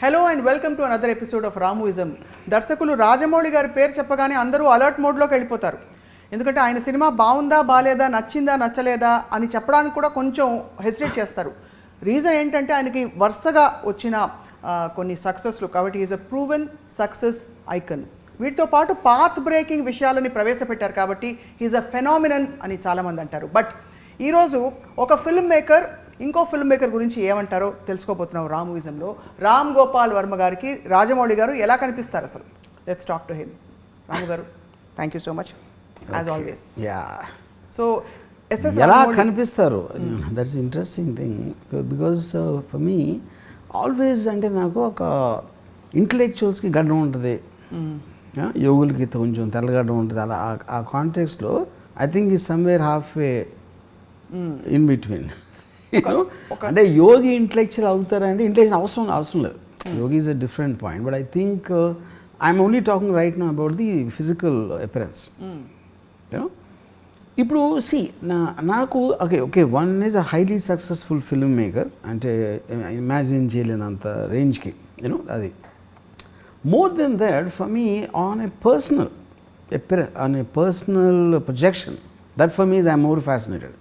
Hello and welcome to another episode of Ramuism. దర్శకులు రాజమౌళి గారి పేరు చెప్పగానే అందరూ అలర్ట్ మోడ్లోకి వెళ్ళిపోతారు. ఎందుకంటే ఆయన సినిమా బాగుందా బాలేదా, నచ్చిందా నచ్చలేదా అని చెప్పడానికి కూడా కొంచెం హెసిటేట్ చేస్తారు. రీజన్ ఏంటంటే ఆయనకి వరుసగా వచ్చిన కొన్ని సక్సెస్లు. కాబట్టి is a proven success icon. వీటితో పాటు పాత్ బ్రేకింగ్ విషయాలని ప్రవేశపెట్టారు కాబట్టి ఈజ్ అ ఫెనామినన్ అని చాలామంది అంటారు. బట్ ఈరోజు ఒక ఫిల్మ్ మేకర్ ఇంకో ఫిల్మ్ మేకర్ గురించి ఏమంటారో తెలుసుకోబోతున్నాం రాముయిజంలో. రామ్ గోపాల్ వర్మ గారికి రాజమౌళి గారు ఎలా కనిపిస్తారు అసలు? Let's talk to him. Ramu గారు, thank you so much as always. So ఎలా కనిపిస్తారు, that's interesting thing. Because for me always అంటే నాకు ఒక ఇంటలెక్చువల్స్కి గడ్డం ఉంటుంది, యోగులకి కొంచెం తెల్లగడ్డం ఉంటుంది. అలా ఆ కాంటెక్స్లో ఐ థింక్ ఈ somewhere half way in between. అంటే యోగి ఇంటలెక్చువల్ అవుతారంటే ఇంటలెక్చువల్ అవసరం లేదు. Yogi is a different point. But I think I'm only talking right now about the physical appearance. You know ఇప్పుడు నాకు okay one is a highly successful film maker, అంటే imagine చేయలేనంత రేంజ్కి యూనో అది. More than that for me on a personal projection, that for me is I'm more fascinated.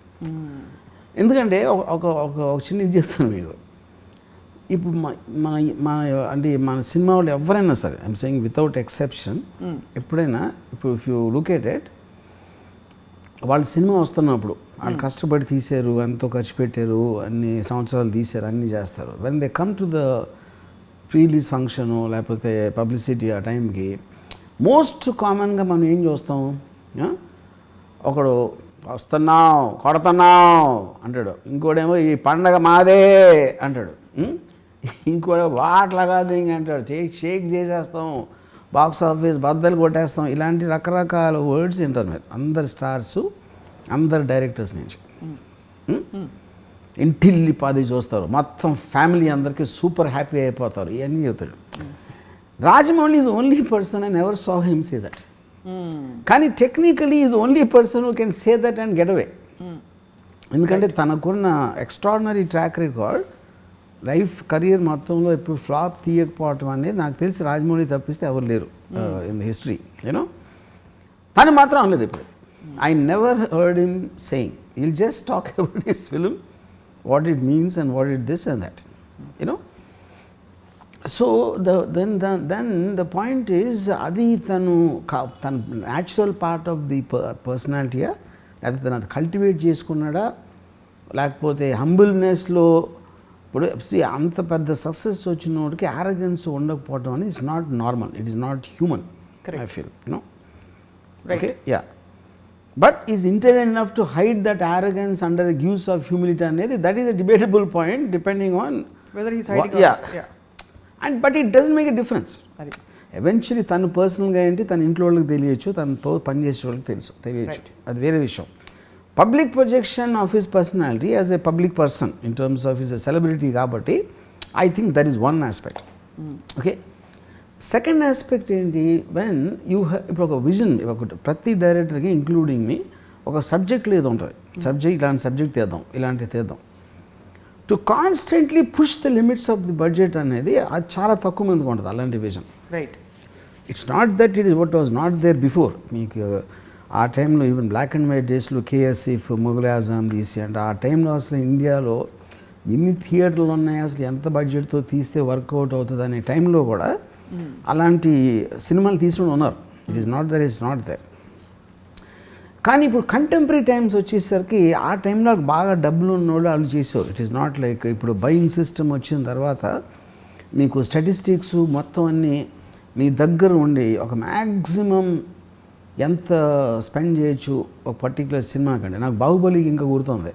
ఎందుకంటే ఒక చిన్న ఇది చెప్తాను మీకు. ఇప్పుడు మన సినిమా వాళ్ళు ఎవరైనా సరే, ఐఎమ్ సెయింగ్ వితౌట్ ఎక్సెప్షన్, ఎప్పుడైనా ఇప్పుడు if you look at it, వాళ్ళు సినిమా వస్తున్నప్పుడు వాళ్ళు కష్టపడి తీశారు, ఎంతో ఖర్చు పెట్టారు, అన్ని సంవత్సరాలు తీశారు, అన్నీ చేస్తారు. When they come to the pre release function లేకపోతే పబ్లిసిటీ ఆ టైంకి మోస్ట్ కామన్గా మనం ఏం చూస్తాం, ఒకడు వస్తున్నావు కొడుతున్నావు అంటాడు, ఇంకోడేమో ఈ పండగ మాదే అంటాడు, ఇంకోటి వాట్లాగా దింగి అంటాడు, షేక్ చేసేస్తాం, బాక్స్ ఆఫీస్ బద్దలు కొట్టేస్తాం. ఇలాంటి రకరకాల వర్డ్స్ వింటారు మీరు అందరు స్టార్స్, అందరు డైరెక్టర్స్ నుంచి. ఇంటిల్లి పాది చూస్తారు, మొత్తం ఫ్యామిలీ అందరికీ సూపర్ హ్యాపీ అయిపోతారు, ఇవన్నీ చెబుతాడు. Rajamouli is only person I never saw him say that. కానీ technically is only person who can say that and get away. ఎందుకంటే తనకున్న extraordinary track record, life career మొత్తంలో ఎప్పుడు ఫ్లాప్ తీయకపోవటం అనేది నాకు తెలిసి రాజమౌళి తప్పిస్తే ఎవరు లేరు ఇన్ ద హిస్టరీ. యూనో తను మాత్రం అనలేదు ఇప్పుడు. I never heard him saying, will just talk about his film, what it means and what it this and that, you know. So then the point is, అది తన న్యాచురల్ పార్ట్ ఆఫ్ ది పర్సనాలిటీయా, లేకపోతే తను అది కల్టివేట్ చేసుకున్నాడా, లేకపోతే హంబుల్నెస్లో. ఇప్పుడు అంత పెద్ద సక్సెస్ వచ్చిన వాడికి ఆరోగెన్స్ ఉండకపోవడం అనేది it's not normal, it is not human, I feel, you know. Okay, yeah. But is intelligent enough to hide that arrogance under the guise of humility అనేది, that is a debatable point depending on whether he's hiding. And but it doesn't make a difference. Eventually తను పర్సనల్గా ఏంటి తన ఇంట్లో వాళ్ళకి తెలియచ్చు, తనతో పనిచేసే వాళ్ళకి తెలియచ్చు, అది వేరే విషయం. Public projection of his personality as a public person in terms of his celebrity కాబట్టి I think that is one aspect. Okay, second aspect ఏంటి, వెన్ యూ ఇప్పుడు ఒక విజన్, ప్రతి డైరెక్టర్కి ఇంక్లూడింగ్ మీ ఒక సబ్జెక్ట్ ఏదో ఉంటుంది, ఇలాంటి సబ్జెక్ట్ తీద్దాం, ఇలాంటివి తీద్దాం. To constantly push the limits of the budget అనేది అది చాలా తక్కువ మందికి ఉంటుంది అలాంటి vision. Right, it's not that it is what was not there before. మీకు ఆ టైంలో ఈవెన్ బ్లాక్ అండ్ వైట్ డేస్లో కేఎస్ఎఫ్, ముఘల్ ఆజాం తీసి అంటే ఆ టైంలో అసలు ఇండియాలో ఎన్ని థియేటర్లు ఉన్నాయి, అసలు ఎంత బడ్జెట్తో తీస్తే వర్కౌట్ అవుతుంది అనే టైంలో కూడా అలాంటి సినిమాలు తీసుకుని ఉన్నారు. It is not there, it's not there. కానీ ఇప్పుడు కంటెంపరీ టైమ్స్ వచ్చేసరికి ఆ టైంలో బాగా డబ్బులు ఉన్నోళ్ళు వాళ్ళు చేసేవారు. ఇట్ ఈస్ నాట్ లైక్ ఇప్పుడు బయింగ్ సిస్టమ్ వచ్చిన తర్వాత మీకు స్టాటిస్టిక్స్ మొత్తం అన్నీ మీ దగ్గర ఉండి ఒక మ్యాక్సిమం ఎంత స్పెండ్ చేయొచ్చు ఒక పర్టికులర్ సినిమా కంటే. నాకు బాహుబలికి ఇంకా గుర్తుంది,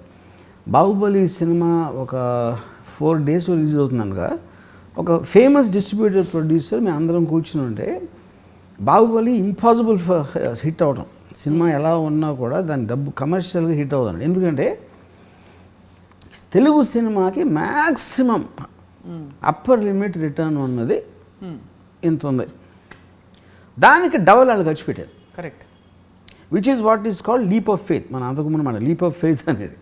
బాహుబలి సినిమా ఒక 4 days రిలీజ్ అవుతుందనగా ఒక ఫేమస్ డిస్ట్రిబ్యూటర్ ప్రొడ్యూసర్ మేము అందరం కూర్చుని ఉంటే బాహుబలి ఇంపాసిబుల్ హిట్ అవడం, సినిమా ఎలా ఉన్నా కూడా దాని డబ్బు కమర్షియల్గా హిట్ అవుతుంది. ఎందుకంటే తెలుగు సినిమాకి మ్యాక్సిమం అప్పర్ లిమిట్ రిటర్న్ ఉన్నది ఇంత ఉంది, దానికి డబల్ వాళ్ళు ఖర్చు పెట్టారు. Correct, which is what is called leap of faith. మన అంతకుముందు మన లీప్ ఆఫ్ ఫెయిత్ అనేది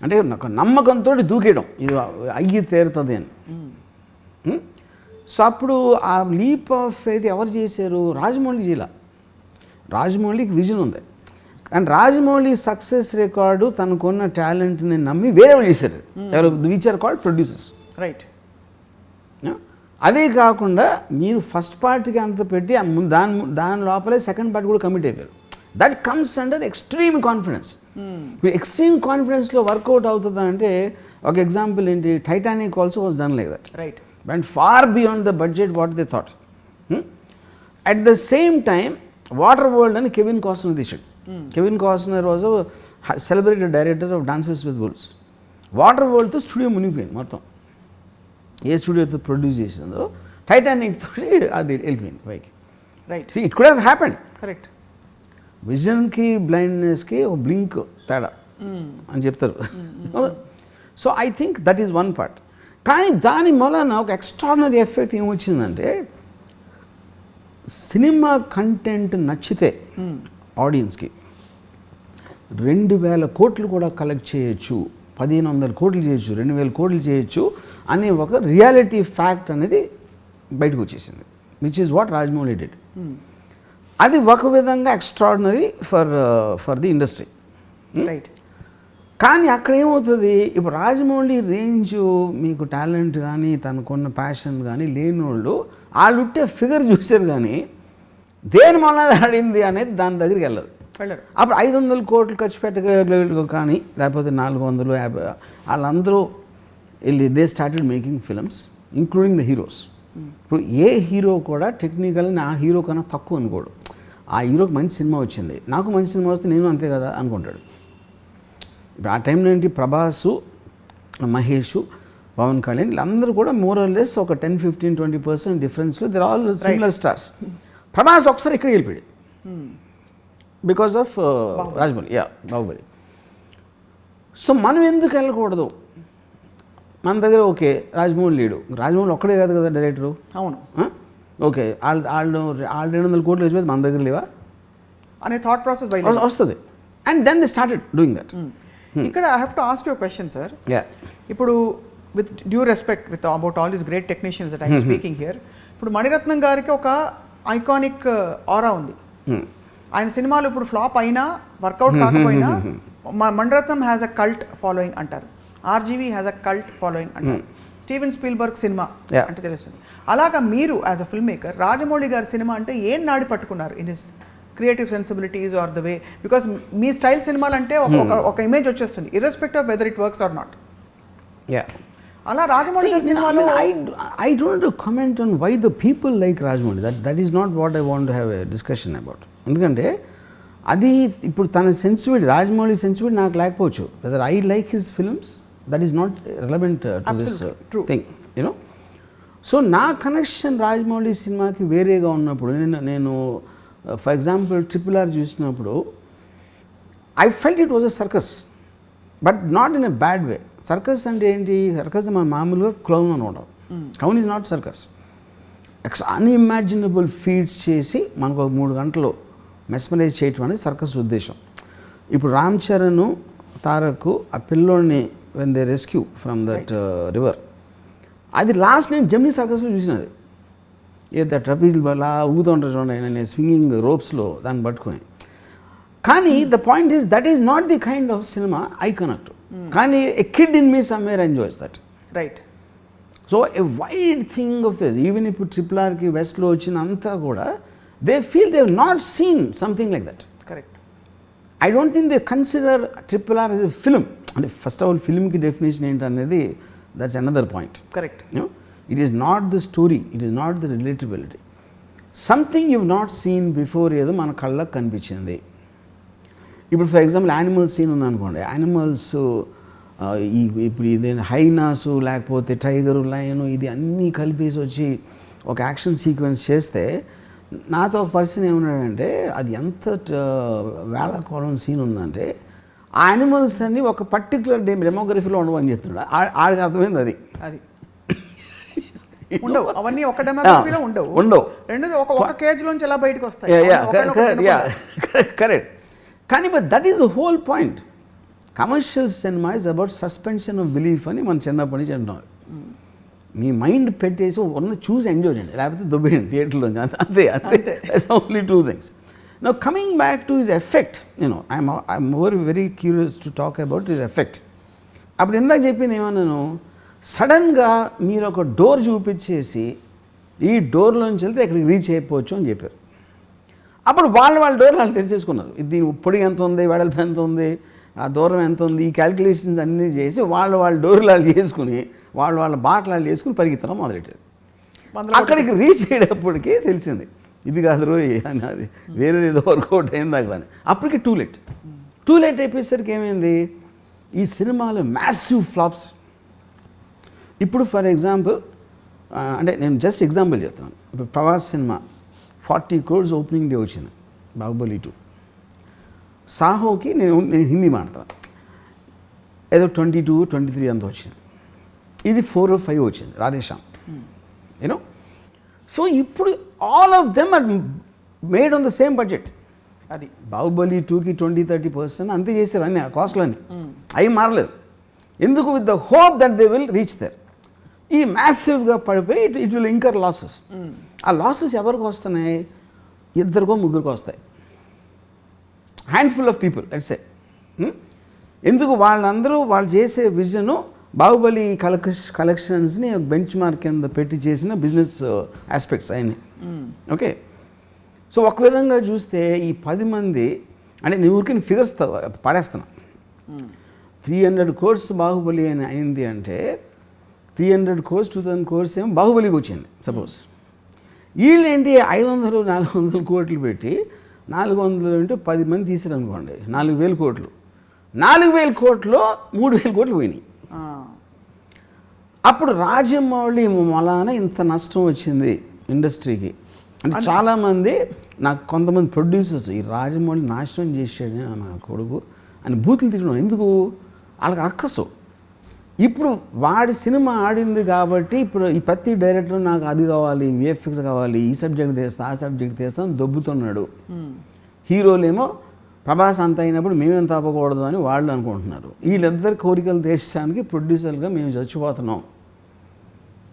అంటే నాకు నమ్మకంతో దూకేయడం ఇది అయ్యి తీరుతుంది అని. సో అప్పుడు ఆ లీప్ ఆఫ్ ఫెయిత్ ఎవరు చేశారు? రాజమౌళి జీలా. రాజమౌళికి విజన్ ఉంది, అండ్ రాజమౌళి సక్సెస్ రికార్డు తనకున్న టాలెంట్ని నమ్మి వేరే వాళ్ళు చేశారు, ఎవరు which are called producers. Right. అదే కాకుండా మీరు ఫస్ట్ పార్ట్కి అంత పెట్టి దాని లోపలే సెకండ్ పార్ట్ కూడా కమిట్ అయిపోయారు. That comes under extreme confidence. Extreme కాన్ఫిడెన్స్లో వర్కౌట్ అవుతుందా అంటే ఒక ఎగ్జాంపుల్ ఏంటి, Titanic also was done like that. Right. went far beyond the budget what they thought. At the same time, Waterworld and Kevin Costner తీసాడు. Kevin Costner was a celebrated director of Dances with Wolves. Waterworldతో studio మునిగిపోయింది మొత్తం. ఏ స్టూడియోతో produce చేసిందో Titanic తోటి అది వెళ్ళిపోయింది పైకి. Right. It could have happened. Correct. విజన్కి బ్లైండ్నెస్కి ఒక బ్లింక్ తేడా అని చెప్తారు. So I think that is one part. కానీ దాని వలన ఒక ఎక్స్ట్రాడినరీ ఎఫెక్ట్ ఏమొచ్చిందంటే సినిమా కంటెంట్ నచ్చితే ఆడియన్స్కి 2000 కోట్లు కూడా కలెక్ట్ చేయొచ్చు, 1500 కోట్లు చేయొచ్చు, 2000 కోట్లు చేయొచ్చు అనే ఒక రియాలిటీ ఫ్యాక్ట్ అనేది బయటకు వచ్చేసింది, which is what Rajamouli did. అది ఒక విధంగా extraordinary for the industry. Right. కానీ అక్కడ ఏమవుతుంది, ఇప్పుడు రాజమౌళి రేంజ్ మీకు టాలెంట్ కానీ తనకున్న ప్యాషన్ కానీ లేని వాళ్ళు ఉంటే ఫిగర్ చూశారు కానీ దేని వల్ల ఆడింది అనేది దాని దగ్గరికి వెళ్ళదు. అప్పుడు 500 కోట్లు ఖర్చు పెట్టగలిగే కానీ లేకపోతే 450 వాళ్ళందరూ వెళ్ళి they started making films including the heroes. ఇప్పుడు ఏ హీరో కూడా టెక్నికల్గా నా హీరో కన్నా తక్కువ అనుకోడు. ఆ హీరోకి మంచి సినిమా వచ్చింది, నాకు మంచి సినిమా వస్తే నేను అంతే కదా అనుకుంటాడు. ఇప్పుడు ఆ టైంలో ఏంటి, ప్రభాసు, మహేష్, పవన్ కళ్యాణ్ వీళ్ళందరూ కూడా మోరల్లెస్ ఒక 10-15-20% డిఫరెన్స్లో they are all similar stars. Prabhas ఒకసారి ఇక్కడికి వెళ్ళిపోయాడు because of Rajamouli. Baahubali. So మనం ఎందుకు వెళ్ళకూడదు? మన దగ్గర ఓకే రాజమౌళి లేడు, రాజమౌళి ఒక్కడే కాదు కదా డైరెక్టరు. అవును. ఓకే వాళ్ళు 200 కోట్లు వేసిపోతే మన దగ్గర లేవా అనే థాట్ ప్రాసెస్ వస్తుంది. And then they started doing that. ఇక్కడ I have to ask you question sir. ఇప్పుడు with due respect with about all these great technicians that I'm speaking here, ఇప్పుడు మణిరత్నం గారికి ఒక ఐకానిక్ ఆరా ఉంది. ఆయన సినిమాలు ఇప్పుడు ఫ్లాప్ అయినా వర్కౌట్ కాకపోయినా Maniratnam has a cult following అంటారు, RGV has a cult following అంటారు, స్టీవెన్ స్పీల్బర్గ్ సినిమా అంటే తెలుస్తుంది. అలాగా మీరు as a film maker Rajamouli గారి సినిమా అంటే ఏం నాడి పట్టుకున్నారు in his creative sensibilities are the way, because మీ స్టైల్ సినిమాలు అంటే ఒక ఇమేజ్ వచ్చేస్తుంది irrespective of whether it works or not. అలా రాజమౌళి సినిమాలో I don't comment on why the people like Rajamouli. That is not what I want to have a discussion about. ఎందుకంటే అది ఇప్పుడు తన సెన్సిబిలిటీ, రాజమౌళి సెన్సిబిలిటీ నాకు లేకపోవచ్చు. Weather I like his films that is not relevant to this thing, you know. So నా connection Rajamouli సినిమాకి వేరేగా ఉన్నప్పుడు నేను ఫర్ ఎగ్జాంపుల్ RRR చూసినప్పుడు I felt it was a circus, but not in a bad way. Circus అంటే ఏంటి? Circus మన మామూలుగా క్లౌన్ అనమాట. Clown is not circus. Unimaginable feets చేసి మనకు ఒక 3 గంటలు మెస్మరైజ్ చేయటం అనేది సర్కస్ ఉద్దేశం. ఇప్పుడు రామ్ చరణ్, తారక్ ఆ పిల్లోడిని when they rescue from that river, అది లాస్ట్ నేను జెమినీ సర్కస్లో చూసినది. ఏదో ట్రపీజ్ అలా ఊగుతూ ఉంటారు చూడండి, నేను స్వింగింగ్ రోప్స్లో దాన్ని పట్టుకొని. కానీ the point is that is not the kind of cinema I connect. కానీ a kid in me somewhere enjoys that. Right. So a wide thing of this, even ఇప్పుడు RRRకి వెస్ట్లో వచ్చినంతా కూడా they feel they have not seen something like that. Correct. I don't think they consider RRR as a film. అంటే first of all ఫిల్మ్కి definition ఏంటనేది that's another point. Correct. It is not the story, it is not the relatability. Something you've not seen before ఏదో మన కళ్ళకు కనిపించింది. ఇప్పుడు for example animals scene ఉందనుకోండి, animals ఇప్పుడు ఇది హైనాసు లేకపోతే టైగరు, లయను ఇది అన్నీ కలిపేసి వచ్చి ఒక యాక్షన్ సీక్వెన్స్ చేస్తే నాతో ఒక పర్సన్ ఏమన్నాడంటే అది ఎంత వేళకోళం సీన్ ఉందంటే ఆ యానిమల్స్ అన్ని ఒక పర్టికులర్ డెమోగ్రఫీలో ఉండవని చెప్తున్నాడు. ఆడికి అర్థమైంది అది ఉండవు, అవన్నీ ఒక డెమోగ్రఫీలో ఉండవు. రెండు ఒక కేజ్ లోంచి ఎలా బయటకు వస్తాయి. కరెక్ట్. కానీ but that is the whole point. Commercial cinema is about suspension of belief అని మనం చిన్నప్పటి నుంచి అంటున్నాం. మీ మైండ్ పెట్టేసి ఉన్న చూసి ఎంజాయ్ చేయండి, లేకపోతే దుబ్బేయండి థియేటర్లో. అంతే అంతే, that's only 2 things. Now coming back to his effect, I'm very curious to talk about his effect. అప్పుడు ఇందాక చెప్పింది ఏమన్నాను, సడన్గా మీరు ఒక డోర్ చూపించేసి ఈ డోర్లోంచి వెళ్తే ఎక్కడికి రీచ్ అయిపోవచ్చు అని చెప్పారు. అప్పుడు వాళ్ళ డోర్ వాళ్ళు తెలిసేసుకున్నారు. దీని పొడిగి ఎంత ఉంది, వెడల్పు ఎంత ఉంది, ఆ దూరం ఎంత ఉంది, ఈ క్యాలిక్యులేషన్స్ అన్నీ చేసి వాళ్ళ డోర్లు వాళ్ళు చేసుకుని వాళ్ళ బాటలు వాళ్ళు చేసుకుని పరిగెత్తడం మొదలెట్టారు. అక్కడికి రీచ్ అయ్యేటప్పటికి తెలిసింది ఇది కాదు రోయ్ అని, అది వేరేది ఏదో వర్కౌట్ అయింది అక్కడ అని. అప్పటికి టూ లేట్ అయిపోయేసరికి ఏమైంది, ఈ సినిమాలో మ్యాసివ్ ఫ్లాప్స్. ఇప్పుడు ఫర్ ఎగ్జాంపుల్ అంటే నేను జస్ట్ ఎగ్జాంపుల్ చెప్తున్నాను. ఇప్పుడు Prabhas cinema 40 crores opening day వచ్చింది, బాహుబలి 2. సాహోకి నేను హిందీ మాట్లాడతాను, ఏదో 22, 23 అంత వచ్చింది. ఇది 4 or 5 వచ్చింది రాధేశ్యామ్, యూనో. సో ఇప్పుడు all of them are made on the same budget. అది బాహుబలి 2కి 20-30% అంతే చేశారు అన్ని కాస్ట్లన్నీ, అవి మారలేదు. ఎందుకు? With the hope that they will reach there. ఈ మ్యాసివ్గా పడిపోయి ఇట్ విల్ ఇంకర్ లాసెస్. ఆ లాసెస్ ఎవరికి వస్తున్నాయి? 2 3 వస్తాయి, handful of people let's say. ఎందుకు? వాళ్ళందరూ వాళ్ళు చేసే విజను బాహుబలి కలెక్షన్స్ని బెంచ్ మార్క్ కింద పెట్టి చేసిన బిజినెస్ ఆస్పెక్ట్స్ అయినాయి. ఓకే, సో ఒక విధంగా చూస్తే ఈ 10 మంది అంటే నేను ఊరికి ఫిగర్స్ పడేస్తున్నా. 300 crores బాహుబలి అని అయింది అంటే 300 crores 2000 crores ఏమో బాహుబలికి వచ్చింది సపోజ్. వీళ్ళు ఏంటి 500-400 కోట్లు పెట్టి 400 అంటే 10 మంది తీసారు అనుకోండి, 4000 కోట్లు. 4000 కోట్లో 3000 కోట్లు పోయినాయి. అప్పుడు రాజమౌళి మలాన ఇంత నష్టం వచ్చింది ఇండస్ట్రీకి అంటే చాలామంది నాకు కొంతమంది ప్రొడ్యూసర్స్ ఈ రాజమౌళి నాశనం చేసాడు నా కొడుకు అని బూతులు తిట్టడం. ఎందుకు? వాళ్ళకి అక్కసు. ఇప్పుడు వాడి సినిమా ఆడింది కాబట్టి ఇప్పుడు ఈ ప్రతి డైరెక్టర్ నాకు అది కావాలి, విఎఫ్ఎక్స్ కావాలి, ఈ సబ్జెక్ట్ తీస్తా ఆ సబ్జెక్ట్ తీస్తా అని దొబ్బుతున్నాడు. హీరోలేమో ప్రభాస్ అంత అయినప్పుడు మేమేం తప్పకూడదు అని వాళ్ళు అనుకుంటున్నారు. వీళ్ళిద్దరు కోరికలు తీర్చడానికి ప్రొడ్యూసర్గా మేము చచ్చిపోతున్నాం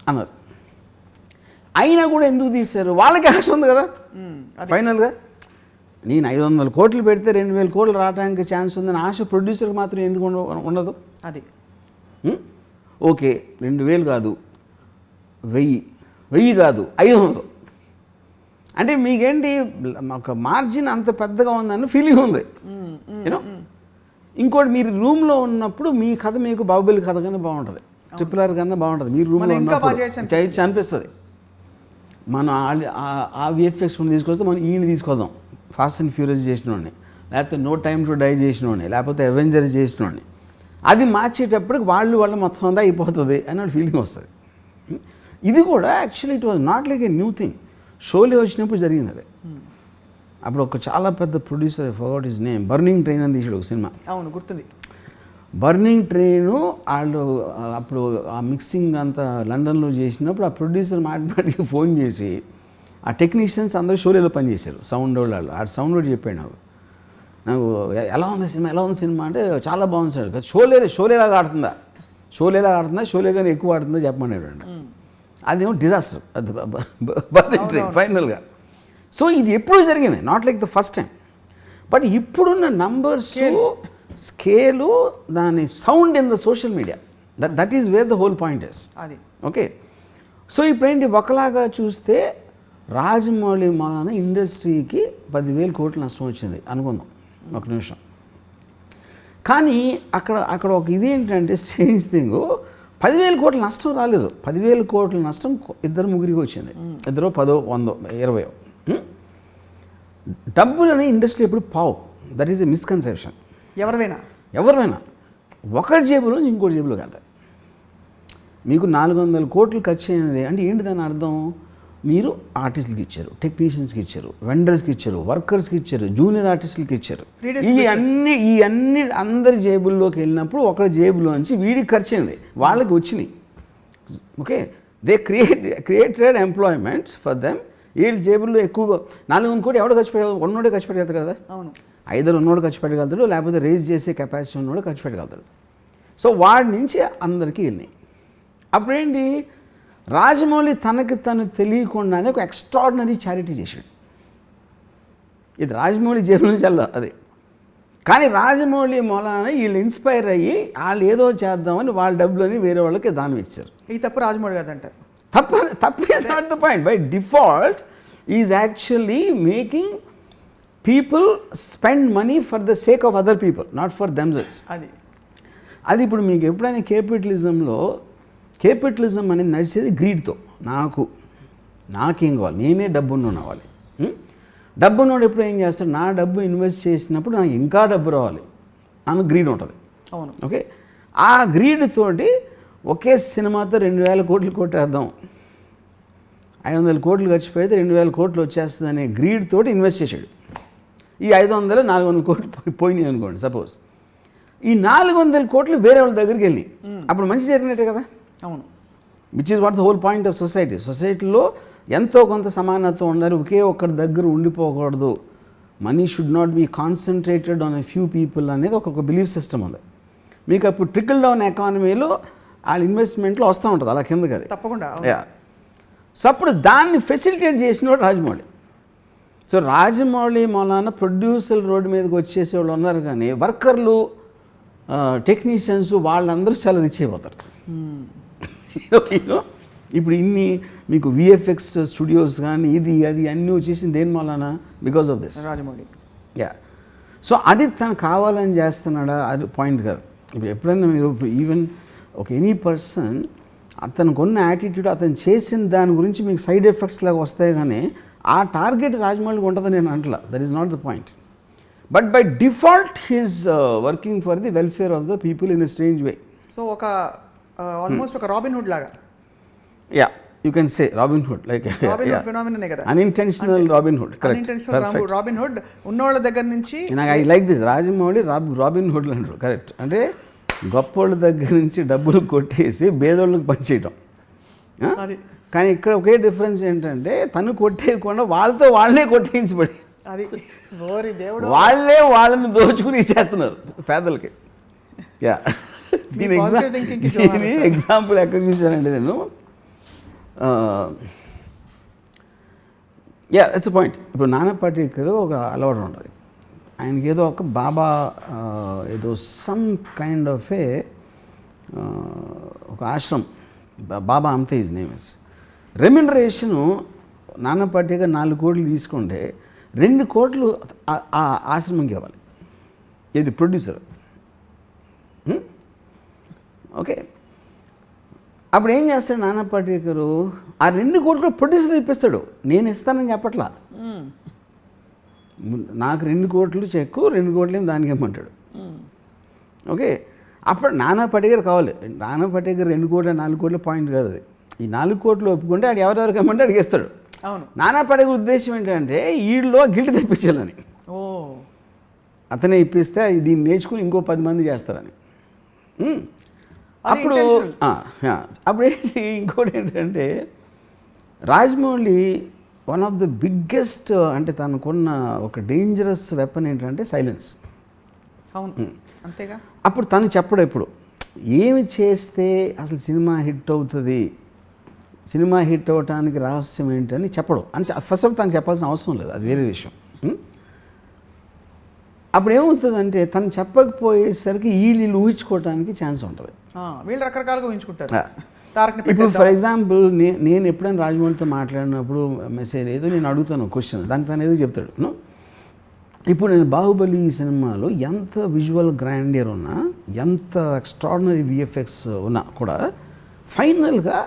అన్నారు. అయినా కూడా ఎందుకు తీశారు? వాళ్ళకి ఆశ ఉంది కదా. ఫైనల్గా నేను 500 కోట్లు పెడితే 2000 కోట్లు రావడానికి ఛాన్స్ ఉందని ఆశ ప్రొడ్యూసర్కి మాత్రం ఎందుకు ఉండదు? అది ఓకే, 2000 కాదు 1000 కాదు 500 అంటే మీకేంటి ఒక మార్జిన్ అంత పెద్దగా ఉందని ఫీలింగ్ ఉంది, యూనో. ఇంకోటి మీరు రూమ్లో ఉన్నప్పుడు మీ కథ మీకు బాహుబలి కథ కన్నా బాగుంటుంది, RRR కన్నా బాగుంటుంది. మీరు రూమ్లో ఉన్నప్పుడు చేయొచ్చు అనిపిస్తుంది. మనం ఆ విఎఫ్ఎక్స్ తీసుకొస్తే మనం ఈయన తీసుకొద్దాం, ఫాస్ట్ అండ్ ఫ్యూరియస్ చేసినోడిని, లేకపోతే నో టైమ్ టు డై చేసినోడిని, లేకపోతే అవెంజర్స్ చేసినోడిని. అది మార్చేటప్పటికి వాళ్ళు మొత్తం అంతా అయిపోతుంది అని ఫీలింగ్ వస్తుంది. ఇది కూడా actually it was not like a new thing. Sholay వచ్చినప్పుడు జరిగింది అది. అప్పుడు ఒక చాలా పెద్ద producer, forgot his name, burning train అని తీసాడు ఒక సినిమా. అవును, గుర్తుంది. బర్నింగ్ ట్రైను వాళ్ళు అప్పుడు ఆ మిక్సింగ్ అంతా లండన్లో చేసినప్పుడు ఆ ప్రొడ్యూసర్ మాటికి ఫోన్ చేసి ఆ టెక్నీషియన్స్ అందరూ షోలేలో పనిచేశారు, సౌండ్ వాళ్ళు. ఆ సౌండ్ కూడా చెప్పాడు నాకు ఎలా ఉంది సినిమా అంటే చాలా బాగుంది సార్. షోలేలాగా ఆడుతుందా, షోలే కానీ ఎక్కువ ఆడుతుందా చెప్పమన్నాడు అండి. అదేమో డిజాస్టర్ అది బర్నింగ్ ట్రైన్ ఫైనల్గా. సో ఇది ఎప్పుడు జరిగింది, not like the first time. But ఇప్పుడున్న నంబర్స్, స్కేలు, దాని sound in the social media, that is where the whole point is. అది ఓకే. సో ఇప్పుడేంటి ఒకలాగా చూస్తే రాజమౌళి మూలాన ఇండస్ట్రీకి 10,000 కోట్లు నష్టం వచ్చింది అనుకుందాం ఒక నిమిషం. కానీ అక్కడ ఒక ఇదేంటంటే స్ట్రేంజ్ థింగ్, 10,000 కోట్ల నష్టం రాలేదు. 10,000 కోట్ల నష్టం 2-3 వచ్చింది, 2, 10, 100, 20. డబ్బులని ఇండస్ట్రీ ఎప్పుడు పావు, దట్ ఈస్ ఎ మిస్కన్సెప్షన్. ఎవరైనా ఒకరి జేబులో ఇంకోటి జేబులో కాదు. మీకు 400 కోట్లు ఖర్చు అయినది అంటే ఏంటి దాని అర్థం? మీరు ఆర్టిస్టులకి ఇచ్చారు, టెక్నీషియన్స్కి ఇచ్చారు, వెండర్స్కి ఇచ్చారు, వర్కర్స్కి ఇచ్చారు, జూనియర్ ఆర్టిస్టులకి ఇచ్చారు. ఈ అన్ని అందరి జేబుల్లోకి వెళ్ళినప్పుడు ఒకరి జేబులో నుంచి వీడికి ఖర్చు అయింది, వాళ్ళకి వచ్చినాయి. Okay, they created employment for them. వీళ్ళ జేబుల్లో ఎక్కువగా 400 కోట్లు ఎవడో ఖర్చు పెట్టారు? ఉన్నోడే ఖర్చు పెట్టేది కదా. అవును. ఐదరు ఉన్నోడు ఖర్చు పెట్టగలుగుతాడు, లేకపోతే రేజ్ చేసే కెపాసిటీ ఉన్నోడు ఖర్చు పెట్టగలుగుతాడు. సో వాడి నుంచి అందరికీ వెళ్ళినాయి. అప్పుడేంటి, రాజమౌళి తనకి తను తెలియకుండానే ఒక ఎక్స్ట్రాడినరీ చారిటీ చేశాడు. ఇది రాజమౌళి జేబు నుంచి అది. కానీ రాజమౌళి మూలాన వీళ్ళు ఇన్స్పైర్ అయ్యి వాళ్ళు ఏదో చేద్దామని వాళ్ళ డబ్బులని వేరే వాళ్ళకి దానం ఇచ్చారు. ఈ తప్పు రాజమౌళి గారు అంటారు. తప్పు is not the point. By default is actually making people spend money for the sake of other people, not for themselves. అది ఇప్పుడు మీకు ఎప్పుడైనా కేపిటలిజం అనేది నడిచేది గ్రీడ్తో. నాకేం కావాలి, నేనే డబ్బున్న అవ్వాలి. డబ్బున్నోడు ఎప్పుడు ఏం చేస్తాడు, నా డబ్బు ఇన్వెస్ట్ చేసినప్పుడు నాకు ఇంకా డబ్బు రావాలి అని గ్రీడ్ ఉంటుంది. అవును. ఓకే, ఆ గ్రీడ్ తోటి ఒకే సినిమాతో 2,000 కోట్లు కొట్టేద్దాం, 500 కోట్లు ఖర్చు పెడితే 2,000 కోట్లు వచ్చేస్తుంది అనే గ్రీడ్ తోటి ఇన్వెస్ట్ చేశాడు. ఈ 500, 400 కోట్లు పోయినాయి అనుకోండి సపోజ్. ఈ 400 కోట్లు వేరే వాళ్ళ దగ్గరికి వెళ్ళి అప్పుడు మంచి జరిగినట్టే కదా. అవును. Which is what the whole point of society. సొసైటీలో ఎంతో కొంత సమానత్వం ఉండాలి, ఒకే ఒక్కరి దగ్గర ఉండిపోకూడదు. Money should not be concentrated on a few people అనేది ఒక బిలీఫ్ సిస్టమ్ ఉంది. మీకు అప్పుడు ట్రికల్ డౌన్ ఎకానమీలో వాళ్ళ ఇన్వెస్ట్మెంట్లో వస్తూ ఉంటుంది అలా కిందకి. అది తప్పకుండా. సో అప్పుడు దాన్ని ఫెసిలిటేట్ చేసినవాడు రాజమౌళి. సో రాజమౌళి మూలాన ప్రొడ్యూసర్ రోడ్డు మీదకి వచ్చేసే వాళ్ళు ఉన్నారు, కానీ వర్కర్లు, టెక్నీషియన్స్ వాళ్ళందరూ చాలా రిచ్ అయిపోతారు. ఇప్పుడు ఇన్ని మీకు విఎఫ్ఎక్స్ స్టూడియోస్ కానీ ఇది అది అన్నీ వచ్చేసింది దేని మూలాన? Because of this Rajamouli. So అది తను కావాలని చేస్తున్నాడా, అది పాయింట్ కాదు. ఇప్పుడు ఎప్పుడైనా మీరు ఈవెన్ ఒక ఎనీ పర్సన్ అతనికి ఉన్న యాటిట్యూడ్, అతను చేసిన దాని గురించి మీకు సైడ్ ఎఫెక్ట్స్ లాగా వస్తాయి, కానీ ఆ టార్గెట్ రాజమౌళికి ఉంటుందని నేను అంటలా. That is not the point. But by default he's working for the welfare of the people in a strange way. So ఒక ఆల్మోస్ట్ ఒక రాబిన్ హుడ్ లాగా. You can say Robin Hood, like phenomenon kada, unintentional Robin Hood, correct, unintentional Robin Hood ఉన్నోళ్ళ దగ్గర నుంచి. I like this Rajamouli robin hood అంటారు, correct. అంటే గొప్పోళ్ళ దగ్గర నుంచి డబ్బులు కొట్టేసి బేదోళ్ళకి పనిచేయటం. కానీ ఇక్కడ ఒకే డిఫరెన్స్ ఏంటంటే తను కొట్టేయకుండా వాళ్ళతో వాళ్ళే కొట్టేయించబడి వాళ్ళని దోచుకుని ఇచ్చేస్తున్నారు పేదలకి. దీని ఎగ్జాంపుల్ ఎక్కడ చూశానంటే నేను, ఇట్స్ అ పాయింట్. ఇప్పుడు నానా పాటేకర్ ఒక అలవాటు ఉంటుంది ఆయనకి, ఏదో ఒక బాబా ఏదో సమ్ కైండ్ ఆఫ్ ఏ ఒక ఆశ్రమం, బాబా అంతే హిజ్ నేమ్ ఇస్. రెమ్యునరేషను నానా పాటేకర్ 4 కోట్లు తీసుకుంటే 2 కోట్లు ఆ ఆశ్రమంకి ఇవ్వాలి. ఇది ప్రొడ్యూసర్. ఓకే, అప్పుడు ఏం చేస్తాడు నానా పాటేకరు, ఆ 2 కోట్లు ప్రొడ్యూసర్ ఇప్పిస్తాడు. నేను ఇస్తానని చెప్పట్లా, నాకు 2 కోట్లు చెక్కు, 2 కోట్లు దానికి ఇమ్మంటాడు. ఓకే, అప్పుడు నానా పాటేకర్ కావాలి. నానా పాటేకర్ 2 కోట్లు 4 కోట్ల పాయింట్ కాదు అది. ఈ 4 కోట్లు ఒప్పుకుంటే అది ఎవరెవరికి ఇమ్మంటే అడిగేస్తాడు. అవును. నానా పాటేకర్ ఉద్దేశం ఏంటంటే వీళ్ళలో గిల్ట్ తెప్పించాలని. అతనే ఇప్పిస్తే దీన్ని నేర్చుకుని ఇంకో 10 మంది చేస్తారని. అప్పుడు ఏంటి, ఇంకోటి ఏంటంటే Rajamouli one of the biggest, అంటే తనకున్న ఒక డేంజరస్ వెపన్ ఏంటంటే సైలెన్స్. అవును, అంతేగా. అప్పుడు తను చెప్పడు ఎప్పుడు ఏమి చేస్తే అసలు సినిమా హిట్ అవుతుంది, సినిమా హిట్ అవ్వటానికి రహస్యం ఏంటని చెప్పడు. అని ఫస్ట్ ఆఫ్ తనకు చెప్పాల్సిన అవసరం లేదు, అది వేరే విషయం. అప్పుడు ఏమవుతుందంటే తను చెప్పకపోయేసరికి వీళ్ళు ఊహించుకోవడానికి ఛాన్స్ ఉంటుంది. వీళ్ళు రకరకాలుగా ఊహించుకుంటారు. ఇప్పుడు ఫర్ ఎగ్జాంపుల్ నేను ఎప్పుడైనా రాజమౌళితో మాట్లాడినప్పుడు మెసేజ్ ఏదో నేను అడుగుతాను క్వశ్చన్, దానికి తను ఏదో చెప్తాడు. ఇప్పుడు నేను బాహుబలి సినిమాలో ఎంత విజువల్ గ్రాండియర్ ఉన్నా, ఎంత ఎక్స్ట్రాడినరీ విఎఫ్ఎక్స్ ఉన్నా కూడా ఫైనల్గా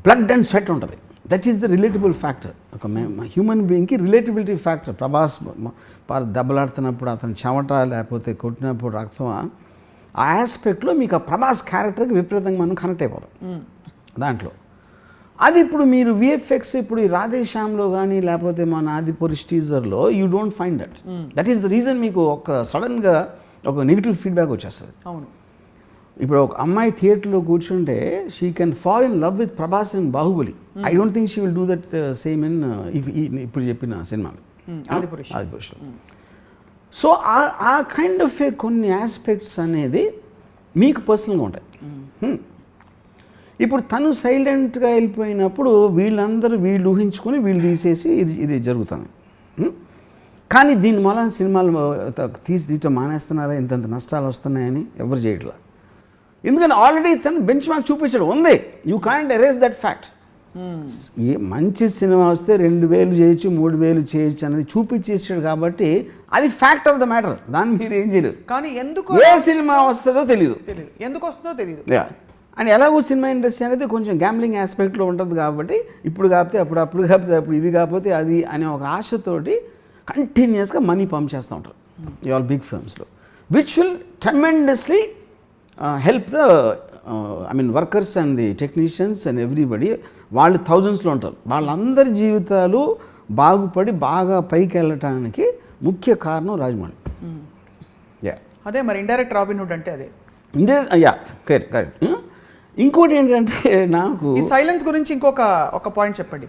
బ్లడ్ అండ్ స్వెట్ ఉంటుంది. That is the relatable factor. ఒక హ్యూమన్ బీయింగ్కి రిలేటబిలిటీ ఫ్యాక్టర్. ప్రభాస్ దెబ్బలాడుతున్నప్పుడు అతను చెమట లేకపోతే కొట్టినప్పుడు రక్తం, ఆ ఆస్పెక్ట్లో మీకు ఆ ప్రభాస్ క్యారెక్టర్కి విపరీతంగా మనం కనెక్ట్ అయిపోతాం దాంట్లో. అది ఇప్పుడు మీరు విఎఫ్ఎక్స్ ఇప్పుడు ఈ రాధేశ్యామ్లో కానీ లేకపోతే మన ఆదిపురుష్ టీజర్లో you don't find that. That is the reason మీకు ఒక సడన్గా ఒక నెగిటివ్ ఫీడ్బ్యాక్ వచ్చేస్తుంది. అవును. ఇప్పుడు ఒక అమ్మాయి థియేటర్లో కూర్చుంటే she can fall in love with Prabhas in Baahubali. I don't think she will do that same in ఇప్పుడు చెప్పిన సినిమా ఆదిపురుష్. సో ఆ కైండ్ ఆఫ్ కొన్ని ఆస్పెక్ట్స్ అనేది మీకు పర్సనల్గా ఉంటాయి. ఇప్పుడు తను సైలెంట్గా వెళ్ళిపోయినప్పుడు వీళ్ళు ఊహించుకొని వీళ్ళు తీసేసి ఇది జరుగుతుంది. కానీ దీని మూలన సినిమాలు తీయటం మానేస్తున్నారా, ఇంతంత నష్టాలు వస్తున్నాయని ఎవరు చేయట్లా. ఎందుకంటే ఆల్రెడీ తను బెంచ్ మార్క్ చూపించాడు, ఉంది. You can't erase that fact. ఏ మంచి సినిమా వస్తే 2,000 చేయొచ్చు, 3,000 చేయొచ్చు అనేది చూపించేసాడు కాబట్టి అది ఫ్యాక్ట్ ఆఫ్ ద మ్యాటర్. దాన్ని మీరు ఏం చేయలేరు. కానీ ఎందుకు ఏ సినిమా వస్తుందో తెలియదు, ఎందుకు వస్తుందో తెలియదు. అండ్ ఎలాగో సినిమా ఇండస్ట్రీ అనేది కొంచెం గ్యాంబ్లింగ్ ఆస్పెక్ట్లో ఉంటుంది కాబట్టి ఇప్పుడు కాకపోతే అప్పుడు కాకపోతే అప్పుడు ఇది కాకపోతే అది అనే ఒక ఆశతోటి కంటిన్యూస్గా మనీ పంప్ చేస్తూ ఉంటారు ఇవాళ బిగ్ ఫిల్మ్స్లో, which will tremendously help the workers and the technicians and everybody. వాళ్ళు థౌజండ్స్లో ఉంటారు. వాళ్ళందరి జీవితాలు బాగుపడి బాగా పైకి వెళ్ళటానికి ముఖ్య కారణం రాజమౌళి. అదే మరి ఇండైరెక్ట్ రాబిన్హుడ్ అంటే అదే. కరెక్ట్. ఇంకోటి ఏంటంటే నాకు ఈ సైలెన్స్ గురించి ఒక పాయింట్ చెప్పండి.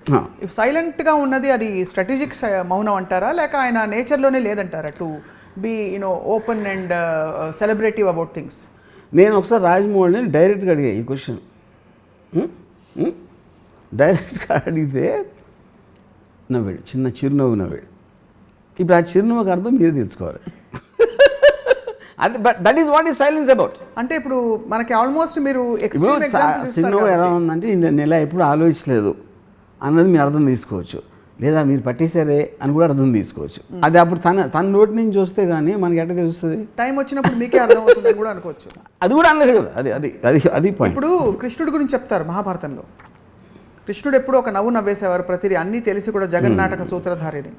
సైలెంట్గా ఉన్నది అది స్ట్రాటజిక్ మౌనం అంటారా, లేక ఆయన నేచర్లోనే లేదంటారా to be open and celebrative about things? నేను ఒకసారి రాజమౌళిని డైరెక్ట్గా అడిగా ఈ క్వశ్చన్. డైరెక్ట్గా అడిగితే నవ్వాడు, చిన్న చిరునవ్వు నవ్వాడు. ఇప్పుడు ఆ చిరునవ్వుకి అర్థం మీరు తెలుసుకోవాలి. అది that is what is silence about. అంటే ఇప్పుడు మనకి ఆల్మోస్ట్ మీరు చిరునవ్వు ఎలా ఉందంటే నేను ఇలా ఎప్పుడు ఆలోచించలేదు అన్నది మీరు అర్థం తీసుకోవచ్చు, లేదా మీరు పట్టేశారే అని కూడా అర్థం తీసుకోవచ్చు. అది అప్పుడు తన నోటి నుంచి వస్తే కానీ మనకి ఎట్లా తెలుస్తుంది? టైం వచ్చినప్పుడు మీకే అర్థం అవుతుంది కూడా అనుకోవచ్చు. అది కూడా అనలేదు కదా. అది పాయింట్. ఇప్పుడు కృష్ణుడి గురించి చెప్తారు మహాభారతంలో. కృష్ణుడు ఎప్పుడు ఒక నవ్వు నవ్వేసేవారు ప్రతిదీ, అన్నీ తెలిసి కూడా జగన్నాటక సూత్రధారిని.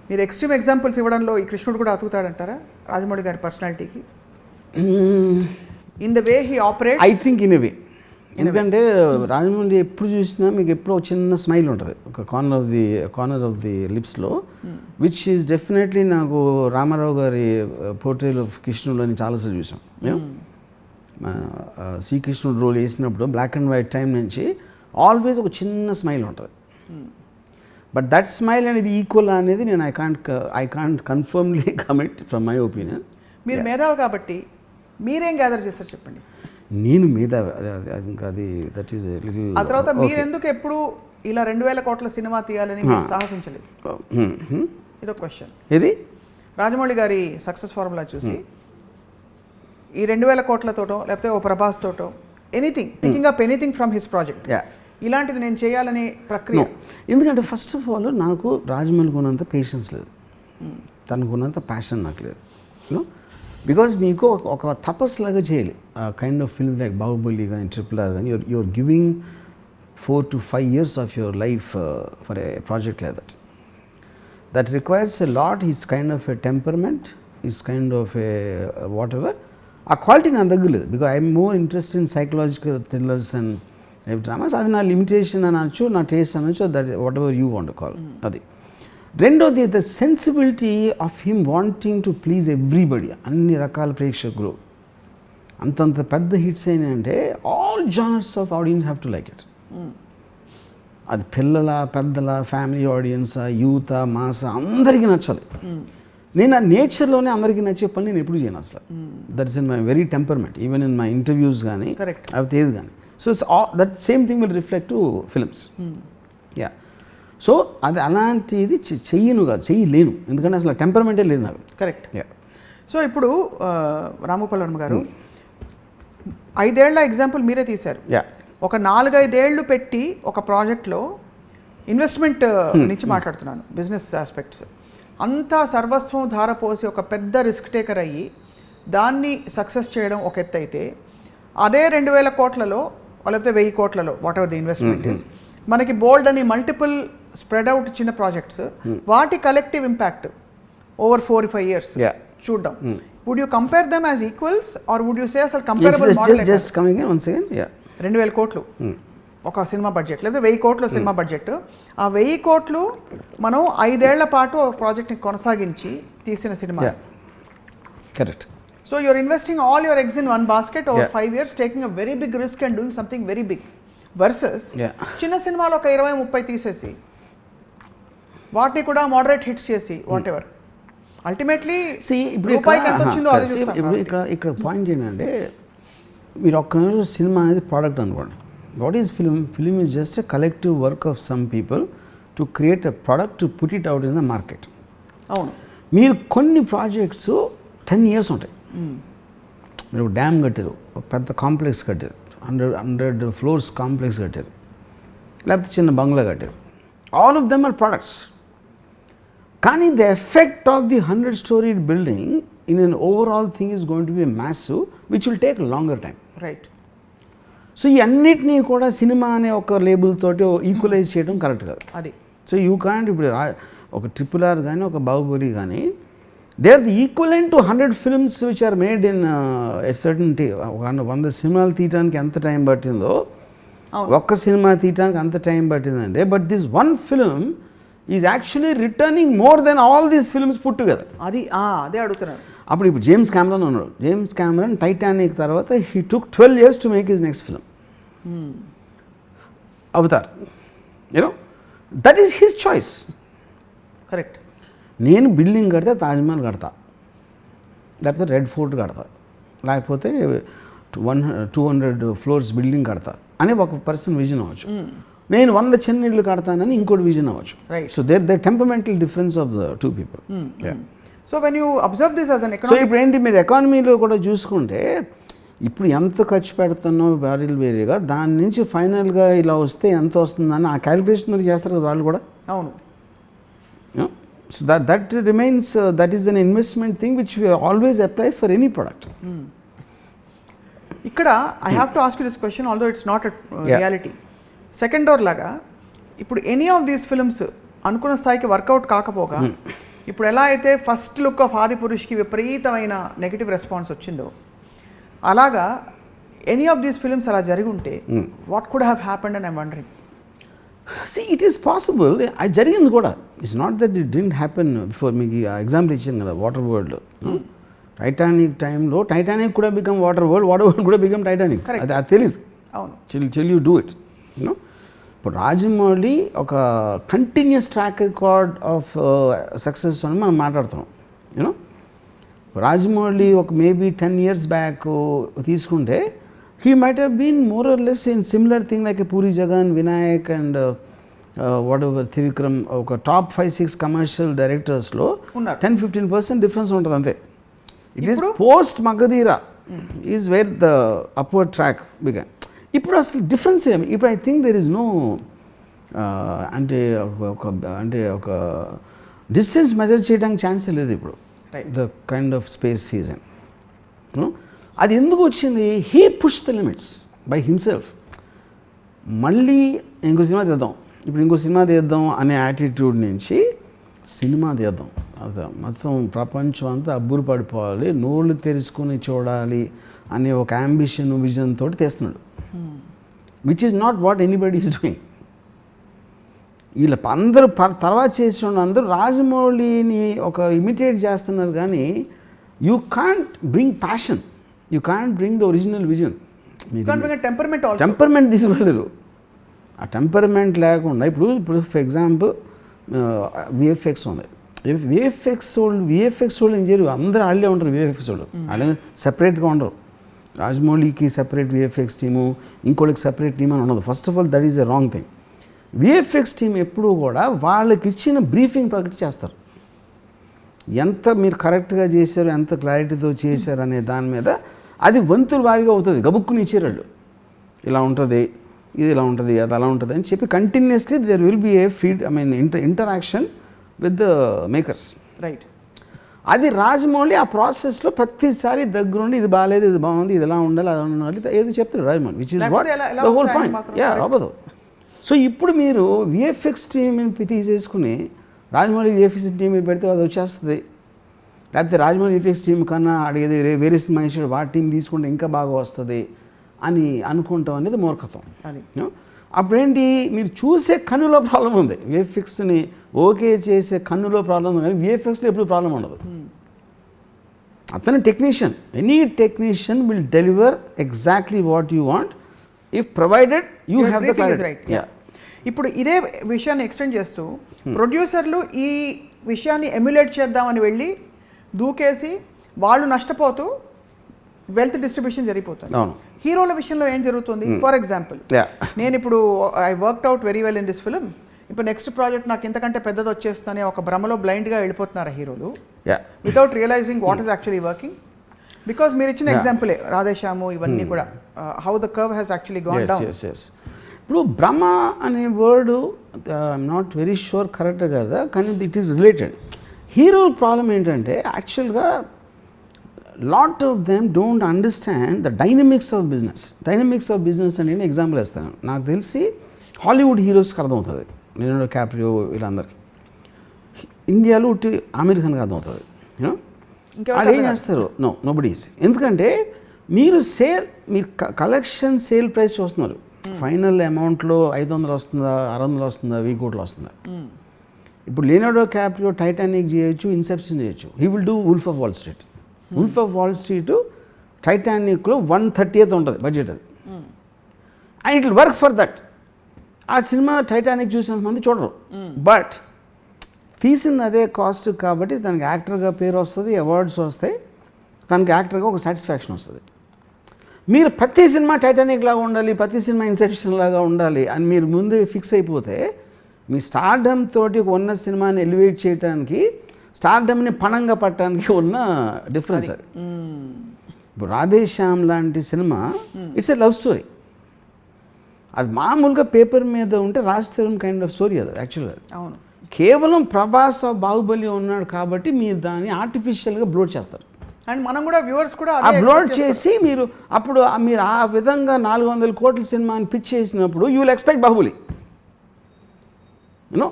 మీరు ఎక్స్ట్రీమ్ ఎగ్జాంపుల్స్ ఇవ్వడంలో ఈ కృష్ణుడు కూడా అతుకుతాడంటారా రాజమౌళి గారి పర్సనాలిటీకి? In the way he operate I think in a way. ఎందుకంటే రాజమౌళి ఎప్పుడు చూసినా మీకు ఎప్పుడో చిన్న స్మైల్ ఉంటుంది ఒక కార్నర్ ఆఫ్ ది లిప్స్లో, విచ్ ఈస్ డెఫినెట్లీ నాకు రామారావు గారి పోర్ట్రేల్ ఆఫ్ కృష్ణుడు అని చాలాసార్లు చూసాం. శ్రీకృష్ణుడు రోల్ వేసినప్పుడు బ్లాక్ అండ్ వైట్ టైం నుంచి ఆల్వేస్ ఒక చిన్న స్మైల్ ఉంటుంది. బట్ దట్ స్మైల్ అనేది ఈక్వల్ అనేది నేను I can't కన్ఫర్మ్లీ commit from my opinion. మీరు మేధావి కాబట్టి మీరేం గ్యాదర్ చేస్తారు చెప్పండి. నేను మేధావి, అది దట్ ఈస్ లిటిల్. ఆ తర్వాత మీరు ఎందుకు ఎప్పుడు ఇలా 2,000 కోట్ల సినిమా తీయాలని మీరు సాహసించలేదు? ఇదొక క్వశ్చన్. ఇది రాజమౌళి గారి సక్సెస్ ఫార్ములా చూసి ఈ 2,000 కోట్లతోటో లేకపోతే ఓ ప్రభాస్ తోటో anything picking up anything from his project ఇలాంటిది నేను చేయాలనే ప్రక్రియ. ఎందుకంటే ఫస్ట్ ఆఫ్ ఆల్ నాకు రాజమౌళికి ఉన్నంత పేషెన్స్ లేదు, తనకు ఉన్నంత ప్యాషన్ నాకు లేదు. బికాజ్ మీకు ఒక తపస్సులాగా చేయాలి kind of film like Baahubali కానీ RRR కానీ you're giving 4 to 5 years of your life for a project like that requires a lot. Is kind of a temperament, is kind of a whatever. ఆ quality నా దగ్గర లేదు. Because I'm more interest in psychological thrillers and dramas. అది నా limitation అనొచ్చు, నా taste అనొచ్చు, that whatever you want call అది. రెండోది the sensibility of him wanting to please everybody, అన్ని రకాల ప్రేక్షకులు. అంతంత పెద్ద హిట్స్ అయినాయంటే all genres of audience have to like it. అది పిల్లల, పెద్దల, ఫ్యామిలీ ఆడియన్స్, యూత్, మాస్ అందరికీ నచ్చాలి. నేను ఆ నేచర్లోనే అందరికీ నచ్చే పని నేను ఎప్పుడు చేయను అసలు. That is in my very temperament, even in my interviews కానీ అవి ఏది కానీ. So that same thing will reflect to films. So అది అలాంటిది చెయ్యలేను, ఎందుకంటే అసలు టెంపర్మెంటే లేదు నాకు. కరెక్ట్. సో ఇప్పుడు రాముగోపాల్ వర్మ గారు 5 ఏళ్ల ఎగ్జాంపుల్ మీరే తీశారు. ఒక 4-5 ఏళ్ళు పెట్టి ఒక ప్రాజెక్ట్లో ఇన్వెస్ట్మెంట్ నుంచి మాట్లాడుతున్నాను, బిజినెస్ ఆస్పెక్ట్స్ అంతా సర్వస్వం ధారపోసి ఒక పెద్ద రిస్క్ టేకర్ అయ్యి దాన్ని సక్సెస్ చేయడం ఒక ఎత్తు అయితే, అదే 2,000 కోట్లలో లేకపోతే 1,000 కోట్లలో whatever the investment is, మనకి బోల్డ్ అని మల్టిపుల్ స్ప్రెడ్ అవుట్ చిన్న ప్రాజెక్ట్స్, వాటి కలెక్టివ్ ఇంపాక్ట్ ఓవర్ 4-5 years చూద్దాం. Would you compare them as equals or would you say అసలు కంపేరబుల్ మోడల్? 2,000 కోట్లు ఒక సినిమా బడ్జెట్, లేదా 1,000 కోట్ల సినిమా బడ్జెట్. ఆ 1,000 కోట్లు మనం 5 ఏళ్ల పాటు ఒక ప్రాజెక్ట్ని కొనసాగించి తీసిన సినిమా. Correct. So you're investing all your eggs in one basket over 5 years, taking a very big risk and doing something very big. Versus చిన్న సినిమాలో ఒక 20-30 తీసేసి వాటిని కూడా మోడరేట్ హిట్స్ చేసి వాట్ ఎవర్. అల్టిమేట్లీ ఇప్పుడు ఇక్కడ పాయింట్ ఏంటంటే మీరు ఒక్క నిమిషం సినిమా అనేది ప్రోడక్ట్ అనుకోండి. What is film is just a collective work of some people to create a product to put it out in the market. అవును. మీరు కొన్ని ప్రాజెక్ట్స్ 10 years ఉంటాయి. మీరు డ్యామ్ కట్టారు, ఒక పెద్ద కాంప్లెక్స్ కట్టారు, 100 floors కాంప్లెక్స్ కట్టారు, లేకపోతే చిన్న బంగ్లా కట్టారు. All of them are products. కానీ the effect of the 100-story building in an overall thing is going to be massive which will take longer time. Right. So ఈ అన్నిటినీ కూడా సినిమా అనే ఒక లేబుల్ తోటి ఈక్వలైజ్ చేయడం కరెక్ట్ కాదు. అది సో యూ కాంట్ ఇప్పుడు ఒక RRR కానీ ఒక బాహుబలి కానీ they are the equivalent to 100 films which are made in a certain 100 సినిమాలు తీయడానికి ఎంత టైం పట్టిందో ఒక్క సినిమా తీయడానికి అంత టైం పట్టిందంటే, but this one film is actually returning more than all these films put together. అదే అడుగుతున్నాను. ఇప్పుడు జేమ్స్ కెమెరాన్ ఉన్నాడు. జేమ్స్ కెమెరాన్ టైటానిక్ తర్వాత he took 12 years to make his next film Avatar. You know that is his choice. Correct. నేను building కడితే తాజ్మహల్ కడతా, లేకపోతే red fort కడతా, లేకపోతే 200 floors బిల్డింగ్ కడతా అని ఒక పర్సన్ విజన్ అవ్వచ్చు. నేను 100 చిన్న ఇళ్ళు కడతానని ఇంకోటి విజన్ అవ్వచ్చు. So the temperamental difference of the 2 people. So when you observe this as an so ఇప్పుడు ఏంటి, మీరు ఎకానమీలో కూడా చూసుకుంటే ఇప్పుడు ఎంత ఖర్చు పెడుతున్నావు వేరీలు వేరేగా, దాని నుంచి ఫైనల్గా ఇలా వస్తే ఎంత వస్తుందని ఆ క్యాలిక్యులేషన్ మీరు చేస్తారు కదా వాళ్ళు కూడా. అవును. So that remains that is an investment thing which we always apply for any product. ఇక్కడ I have to ask you this question although it's not reality. Second door లాగా ఇప్పుడు ఎనీ ఆఫ్ దీస్ ఫిల్మ్స్ అనుకున్న స్థాయికి work out కాకపోగా ఇప్పుడు ఎలా అయితే first look of ఆదిపురుష్కి విపరీతమైన negative response వచ్చిందో, అలాగా ఎనీ ఆఫ్ దీస్ ఫిల్మ్స్ అలా జరిగి ఉంటే what could have happened and I'm wondering. See, it is possible. అది జరిగింది కూడా. It's not that it didn't happen before. మీకు ఎగ్జాంపుల్ ఇచ్చాను కదా వాటర్ వరల్డ్లో. టైటానిక్ టైంలో టైటానిక్ కూడా become water world, water world కూడా బికమ్ టైటానిక్. అది తెలీదు. అవును. చెల్ యూ డూ ఇట్. యూనో ఇప్పుడు రాజమౌళి ఒక continuous track record of success అని మనం మాట్లాడుతున్నాం. యూనో రాజమౌళి ఒక మేబీ 10 years బ్యాక్ తీసుకుంటే he might have been more or less in similar thing like a Puri Jagan, Vinayak and whatever Thivikram, ఒక top 5-6 commercial directors లో 10-15% difference ఉంటుంది అంతే. It is post Magadira is where the upward track began. ఇప్పుడు అసలు difference ఏమి, ఇప్పుడు I think there is no అంటే ఒక డిస్టెన్స్ మెజర్ చేయడానికి ఛాన్స్ లేదు ఇప్పుడు. The kind of space season అది ఎందుకు వచ్చింది, he push the limits by himself. మళ్ళీ ఇంకో సినిమా తీద్దాం, ఇప్పుడు ఇంకో సినిమా తీద్దాం అనే యాటిట్యూడ్ నుంచి సినిమా తీద్దాం, అదే మొత్తం ప్రపంచం అంతా అబ్బురు పడిపోవాలి, నోళ్ళు తెరుచుకొని చూడాలి అనే ఒక అంబిషన్ విజన్ తోటి తీస్తున్నాడు. Which is not what anybody is doing. వీళ్ళ అందరూ తర్వాత చేసిన అందరూ రాజమౌళిని ఒక ఇమిటేట్ చేస్తున్నారు, కానీ you can't bring passion, you can't bring the original vision. Temperament తీసుకెళ్ళరు. ఆ టెంపర్మెంట్ లేకుండా ఇప్పుడు ఫర్ ఎగ్జాంపుల్ విఎఫ్ఎక్స్ ఉంది. విఎఫ్ఎక్స్ వాళ్ళు ఏం చేయరు, అందరూ వాళ్ళే ఉంటారు. విఎఫ్ఎక్స్ వాళ్ళు వాళ్ళే సెపరేట్గా ఉండరు. రాజమౌళికి సెపరేట్ విఎఫ్ఎక్స్ టీము, ఇంకోళ్ళకి సెపరేట్ టీమ్ అని ఉండదు. First of all that is a wrong thing. VFX team ఎప్పుడూ కూడా వాళ్ళకి ఇచ్చిన బ్రీఫింగ్ ప్రకటి చేస్తారు. ఎంత మీరు కరెక్ట్గా చేశారు, ఎంత క్లారిటీతో చేశారు అనే దాని మీద అది వంతుల వారిగా అవుతుంది. గబుక్కుని ఇచ్చేరాళ్ళు ఇలా ఉంటుంది, ఇది ఇలా ఉంటుంది, అది అలా ఉంటుంది అని చెప్పి continuously there will be a interaction with the makers. Right. అది రాజమౌళి ఆ ప్రాసెస్లో ప్రతిసారి దగ్గరుండి ఇది బాగాలేదు, ఇది బాగుంది, ఇది ఎలా ఉండాలి, అది ఉండాలి, ఏది చెప్తారు Rajamouli, which is what the whole point. అవ్వదు. సో ఇప్పుడు మీరు విఎఫ్ఎక్స్ టీమ్ తీసేసుకుని రాజమౌళి విఎఫ్ఎక్స్ టీమ్ పెడితే అది వచ్చేస్తుంది. లేకపోతే రాజమౌళి విఎఫ్ఎక్స్ టీమ్ కన్నా అడిగేది వేరే సినిమా ఇచ్చాడు వాటి టీం తీసుకుంటే ఇంకా బాగా వస్తుంది అని అనుకుంటాం అనేది మూర్ఖత్వం. అప్పుడేంటి, మీరు చూసే కన్నులో ప్రాబ్లం ఉంది. విఎఫ్ఎక్స్ని ఓకే చేసే కన్నులో ప్రాబ్లం ఉంది, కానీ విఎఫ్ఎక్స్లో ఎప్పుడు ప్రాబ్లం ఉండదు. అతను technician, any technician will deliver exactly what you want if provided you have the clarity. ఇప్పుడు ఇదే విషయాన్ని ఎక్స్టెండ్ చేస్తూ ప్రొడ్యూసర్లు ఈ విషయాన్ని ఎమ్యులేట్ చేద్దామని వెళ్ళి దూకేసి వాళ్ళు నష్టపోతూ వెల్త్ డిస్ట్రిబ్యూషన్ జరిగిపోతుంది. హీరోల విషయంలో ఏం జరుగుతుంది? ఫర్ ఎగ్జాంపుల్, నేను ఇప్పుడు I worked out very well in this film, ఇప్పుడు నెక్స్ట్ ప్రాజెక్ట్ నాకు ఇంతకంటే పెద్దది వచ్చేస్తుందని ఒక భ్రమలో బ్లైండ్గా వెళ్ళిపోతున్నారు హీరోలు, without realizing what is actually working. Because మీరు ఇచ్చిన ఎగ్జాంపులే రాధేశ్యాము ఇవన్నీ కూడా how the curve has actually gone down. ఇప్పుడు భ్రమ అనే word I'm not very sure correct కదా, కానీ ఇట్ ఈస్ రిలేటెడ్. హీరోల ప్రాబ్లం ఏంటంటే యాక్చువల్గా lot of them don't understand the dynamics of business. Dynamics of business అని నేను ఎగ్జాంపుల్ ఇస్తాను. నాకు తెలిసి హాలీవుడ్ హీరోస్కి అర్థమవుతుంది, లియోనార్డో క్యాప్రియో వీళ్ళందరికీ. ఇండియాలో ఉట్టి ఆమిర్ ఖాన్కి అర్థమవుతుంది. యూనో వాళ్ళు ఏం చేస్తారు? నోబడీస్. ఎందుకంటే మీరు కలెక్షన్ సేల్ ప్రైస్ చూస్తున్నారు, ఫైనల్ అమౌంట్లో 500 వస్తుందా, 600 వస్తుందా, 1000 కోట్లు వస్తుందా. ఇప్పుడు లియోనార్డో క్యాప్రియో టైటానిక్ చేయొచ్చు, ఇన్సెప్షన్ చేయొచ్చు. He will do Wolf of Wall Street. Wolf of Wall Street టైటానిక్లో 1/30 ఉంటుంది బడ్జెట్, అది. And it will work for that. ఆ సినిమా టైటానిక్ చూసినంత మంది చూడరు, బట్ తీసింది అదే కాస్ట్ కాబట్టి తనకి యాక్టర్గా పేరు వస్తుంది, అవార్డ్స్ వస్తాయి, తనకి యాక్టర్గా ఒక సాటిస్ఫాక్షన్ వస్తుంది. మీరు ప్రతి సినిమా టైటానిక్ లాగా ఉండాలి, ప్రతి సినిమా ఇన్సెప్షన్ లాగా ఉండాలి అని మీరు ముందు ఫిక్స్ అయిపోతే మీ స్టార్డమ్ తోటి ఉన్న సినిమాని ఎలివేట్ చేయడానికి, స్టార్డమ్ని పణంగా పట్టడానికి ఉన్న డిఫరెన్స్ అది. ఇప్పుడు రాధేశ్యామ్ లాంటి cinema it's a love story. అది మామూలుగా పేపర్ మీద ఉంటే రాజ్ కైండ్ ఆఫ్ స్టోరీ అది యాక్చువల్గా. అవును, కేవలం ప్రభాస్ బాహుబలి ఉన్నాడు కాబట్టి మీరు దాన్ని ఆర్టిఫిషియల్గా బ్లోడ్ చేస్తారు. అండ్ మనం కూడా వ్యూవర్స్ కూడా ఆ బ్లోడ్ చేసి మీరు అప్పుడు మీరు ఆ విధంగా 400 కోట్ల సినిమాని పిచ్ చేసినప్పుడు you will expect Baahubali. You know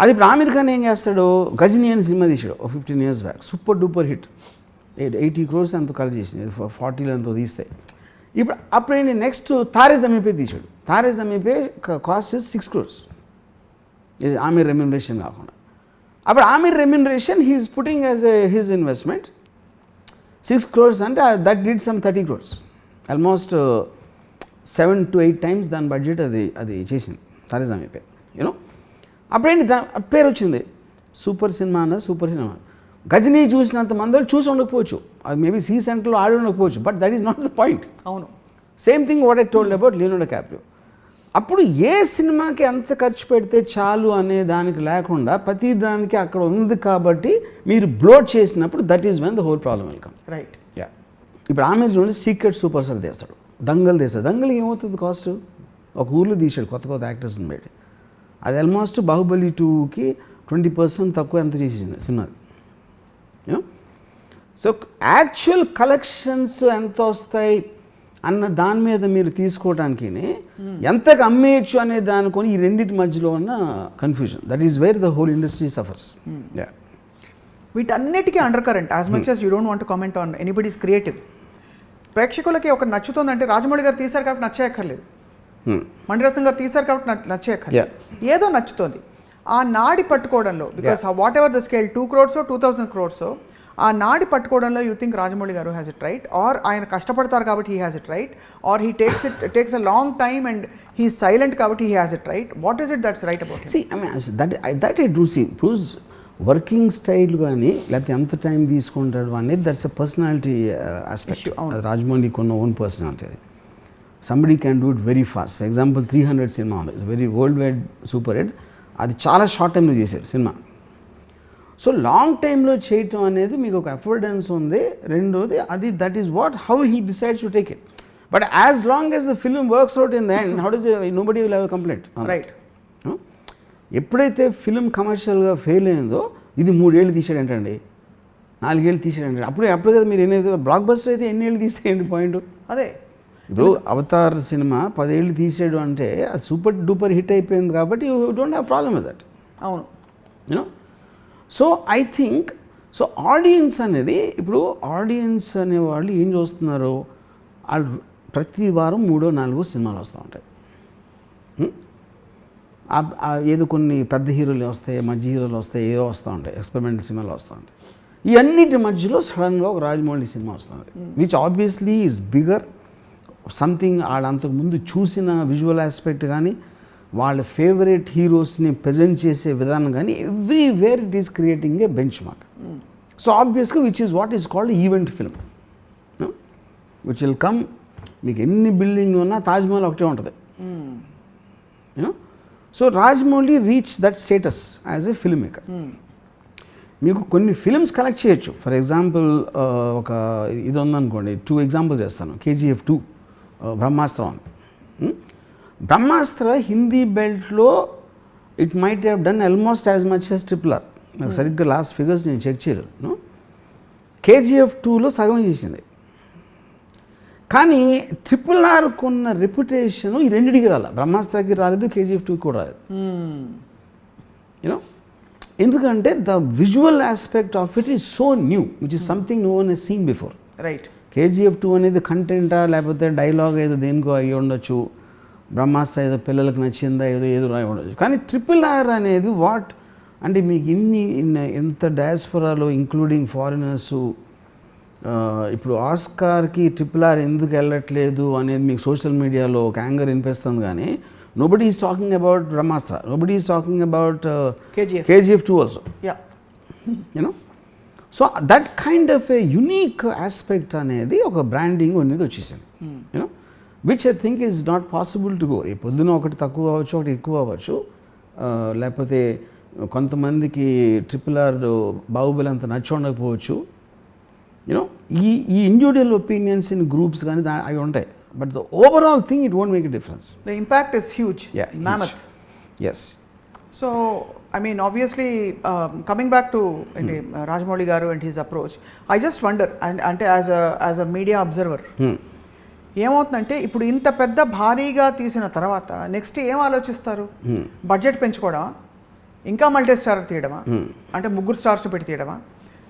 అది ఇప్పుడు ఆమిర్ ఖాన్ ఏం చేస్తాడు? గజనీ అని సినిమా తీసాడు 15 years back, super duper hit, 80 crores ఎంతో కలెక్ట్ చేసింది, 40 ఎంతో తీస్తే. ఇప్పుడు అప్పుడేంటి నెక్స్ట్ తారే జమీన్ పే తీసాడు. Taare Zameen pay cost 6 crores, ఇది ఆమిర్ రెమ్యునరేషన్ కాకుండా. అప్పుడు Aamir remuneration he's putting as his investment 6 crores అంటే that did some 30 crores, almost 7 to 8 times దాని బడ్జెట్ అది చేసింది తారే జమీన్ పే. యూనో అప్పుడేంటి పేరు వచ్చింది, సూపర్ సినిమా అన్నది సూపర్ సినిమా. గజనీ చూసినంత మంది వాళ్ళు చూసి ఉండకపోవచ్చు, అది మేబీ సీ సెంటర్లో ఆడి ఉండకపోవచ్చు, but that is not the point. అవును, same thing what I told about Leonardo Caprio. అప్పుడు ఏ సినిమాకి ఎంత ఖర్చు పెడితే చాలు అనే దానికి లేకుండా ప్రతి దానికి అక్కడ ఉంది కాబట్టి మీరు బ్లోడ్ చేసినప్పుడు that is when the whole problem welcome. Right. Yeah, ఇప్పుడు ఆమె చూడండి సీక్రెట్ సూపర్ స్టార్ తీస్తాడు, దంగల్ తీస్తాడు. దంగల్కి ఏమవుతుంది కాస్ట్? ఒక ఊర్లో తీసాడు కొత్త యాక్టర్స్ని పెట్టి, అది ఆల్మోస్ట్ బాహుబలి 2కి 20% తక్కువ ఎంత చేసేసింది సినిమాది. సో యాక్చువల్ కలెక్షన్స్ ఎంత వస్తాయి అన్న దాని మీద మీరు తీసుకోవడానికి ఎంతకు అమ్మేయచ్చు అనే దానికొని ఈ రెండింటి మధ్యలో ఉన్న confusion, that is where the whole industry suffers. వీటన్నిటికీ undercurrent, as much as you don't want to comment on anybody's creative. ప్రేక్షకులకి ఒక నచ్చుతుందంటే రాజమౌళి గారు తీశారు కాబట్టి నచ్చేయక్కర్లేదు, మణిరత్నం గారు తీశారు కాబట్టి నచ్చేయక్కర్లేదు, ఏదో నచ్చుతుంది. ఆ నాడి పట్టుకోవడంలో, because whatever the scale 2 crores 2000 crores, ఆ నాడి పట్టుకోవడంలో యూ థింక్ రాజమౌళి గారు హ్యాస్ ఇట్ రైట్, ఆర్ ఆయన కష్టపడతారు కాబట్టి he has it right, or he takes a long time and he silent కాబట్టి he has it right? What is it that's right about? See, I mean, that I do see. Who's working style కానీ లేకపోతే ఎంత time తీసుకుంటాడు అనేది that's a personality aspect. అది రాజమౌళి కొన్న own personality. అది somebody can do it very fast. For example 300 cinema ఉంది, it's very world wide super hit. అది చాలా షార్ట్ టైంలో చేశారు సినిమా. సో లాంగ్ టైంలో చేయటం అనేది మీకు ఒక అఫోర్డెన్స్ ఉంది. రెండోది అది that is what how he decides to take it. But as long as the film works out in the end, how does nobody will have a complaint. Right. ఎప్పుడైతే film కమర్షియల్గా ఫెయిల్ అయిందో, ఇది 3 ఏళ్ళు తీసాడంటండి, 4 ఏళ్ళు తీసాడంటే, అప్పుడు కదా మీరు ఏదైతే బ్లాక్ బస్టర్ అయితే ఎన్ని ఏళ్ళు తీస్తాయండి పాయింట్. అదే ఇప్పుడు అవతార్ సినిమా 10 ఏళ్ళు తీసాడు అంటే అది సూపర్ డూపర్ హిట్ అయిపోయింది కాబట్టి you don't have problem with that. అవును. You know, so I think so audience అనేది, ఇప్పుడు ఆడియన్స్ అనేవాళ్ళు ఏం చూస్తున్నారు, వాళ్ళు ప్రతి వారం 3-4 సినిమాలు వస్తూ ఉంటాయి. ఏదో కొన్ని పెద్ద హీరోలు వస్తాయి, మధ్య హీరోలు వస్తాయి, ఏదో వస్తూ ఉంటాయి, ఎక్స్పెరిమెంటల్ సినిమాలు వస్తూ ఉంటాయి. ఈ అన్నిటి మధ్యలో సడన్గా ఒక రాజమౌళి సినిమా వస్తుంది, which obviously is bigger something. వాళ్ళు అంతకుముందు చూసిన విజువల్ ఆస్పెక్ట్ కానీ, వాళ్ళ ఫేవరెట్ హీరోస్ని ప్రజెంట్ చేసే విధానం కానీ, everywhere it is creating a benchmark. So ఆబ్వియస్గా which is what is called event film, which will come, మీకు ఎన్ని బిల్డింగ్ ఉన్నా తాజ్మహల్ ఒకటే ఉంటుంది. You know, so Rajamouli reach that status as a filmmaker. మీకు కొన్ని ఫిల్మ్స్ కలెక్ట్ చేయొచ్చు. ఫర్ ఎగ్జాంపుల్ ఒక ఇది ఉందనుకోండి, 2 ఎగ్జాంపుల్ చేస్తాను. KGF 2 బ్రహ్మాస్త్రం అని. బ్రహ్మాస్త్ర హిందీ బెల్ట్లో it might have done almost as much as RRR. నాకు సరిగ్గా లాస్ట్ ఫిగర్స్ నేను చెక్ చేయలేదు. KGF 2లో సగం చేసింది. కానీ RRR కొన్న రెప్యుటేషన్ ఈ రెండింటికి రాలేదు. బ్రహ్మాస్త్రకి రాలేదు, KGF 2 కూడా రాలేదు. యూనో, ఎందుకంటే the visual aspect of it is so new, which is something no one has seen before. Right. KGF 2 అనేది కంటెంటా లేకపోతే డైలాగ్ ఏదో దేనికో అయ్యి ఉండొచ్చు, బ్రహ్మాస్త్ర ఏదో పిల్లలకు నచ్చిందా ఏదో రాయి ఉండొచ్చు. కానీ RRR అనేది వాట్ అంటే మీకు ఎంత డయాస్ఫోరాలో ఇంక్లూడింగ్ ఫారినర్స్, ఇప్పుడు ఆస్కార్కి RRR ఎందుకు వెళ్ళట్లేదు అనేది మీకు సోషల్ మీడియాలో ఒక యాంగర్ వినిపిస్తుంది. కానీ nobody is talking about Brahmastra, nobody is talking about KGF 2 also. Yeah. You know, so that kind of a unique aspect అనేది ఒక బ్రాండింగ్ అనేది వచ్చేసింది. You know, which I think is not possible to go. ఈ పొద్దున ఒకటి తక్కువ అవ్వచ్చు, ఒకటి ఎక్కువ అవ్వచ్చు, లేకపోతే కొంతమందికి RRR బాహుబలి అంత నచ్చి ఉండకపోవచ్చు. యూనో, ఈ ఇండివిజువల్ ఒపీనియన్స్ ఇన్ గ్రూప్స్ కానీ అవి ఉంటాయి. But the overall thing, it won't make a difference. The impact is huge. Yeah, mammoth. Huge. Yes. So, I mean, obviously, coming back to Rajamouli garu and his approach, I just wonder, and as a media observer, ఏమవుతుందంటే ఇప్పుడు ఇంత పెద్ద భారీగా తీసిన తర్వాత next ఏం ఆలోచిస్తారు? Budget పెంచుకోవడమా, ఇంకా మల్టీ స్టార్ తీయడమా, అంటే 3 స్టార్స్ పెట్టి తీయడమా,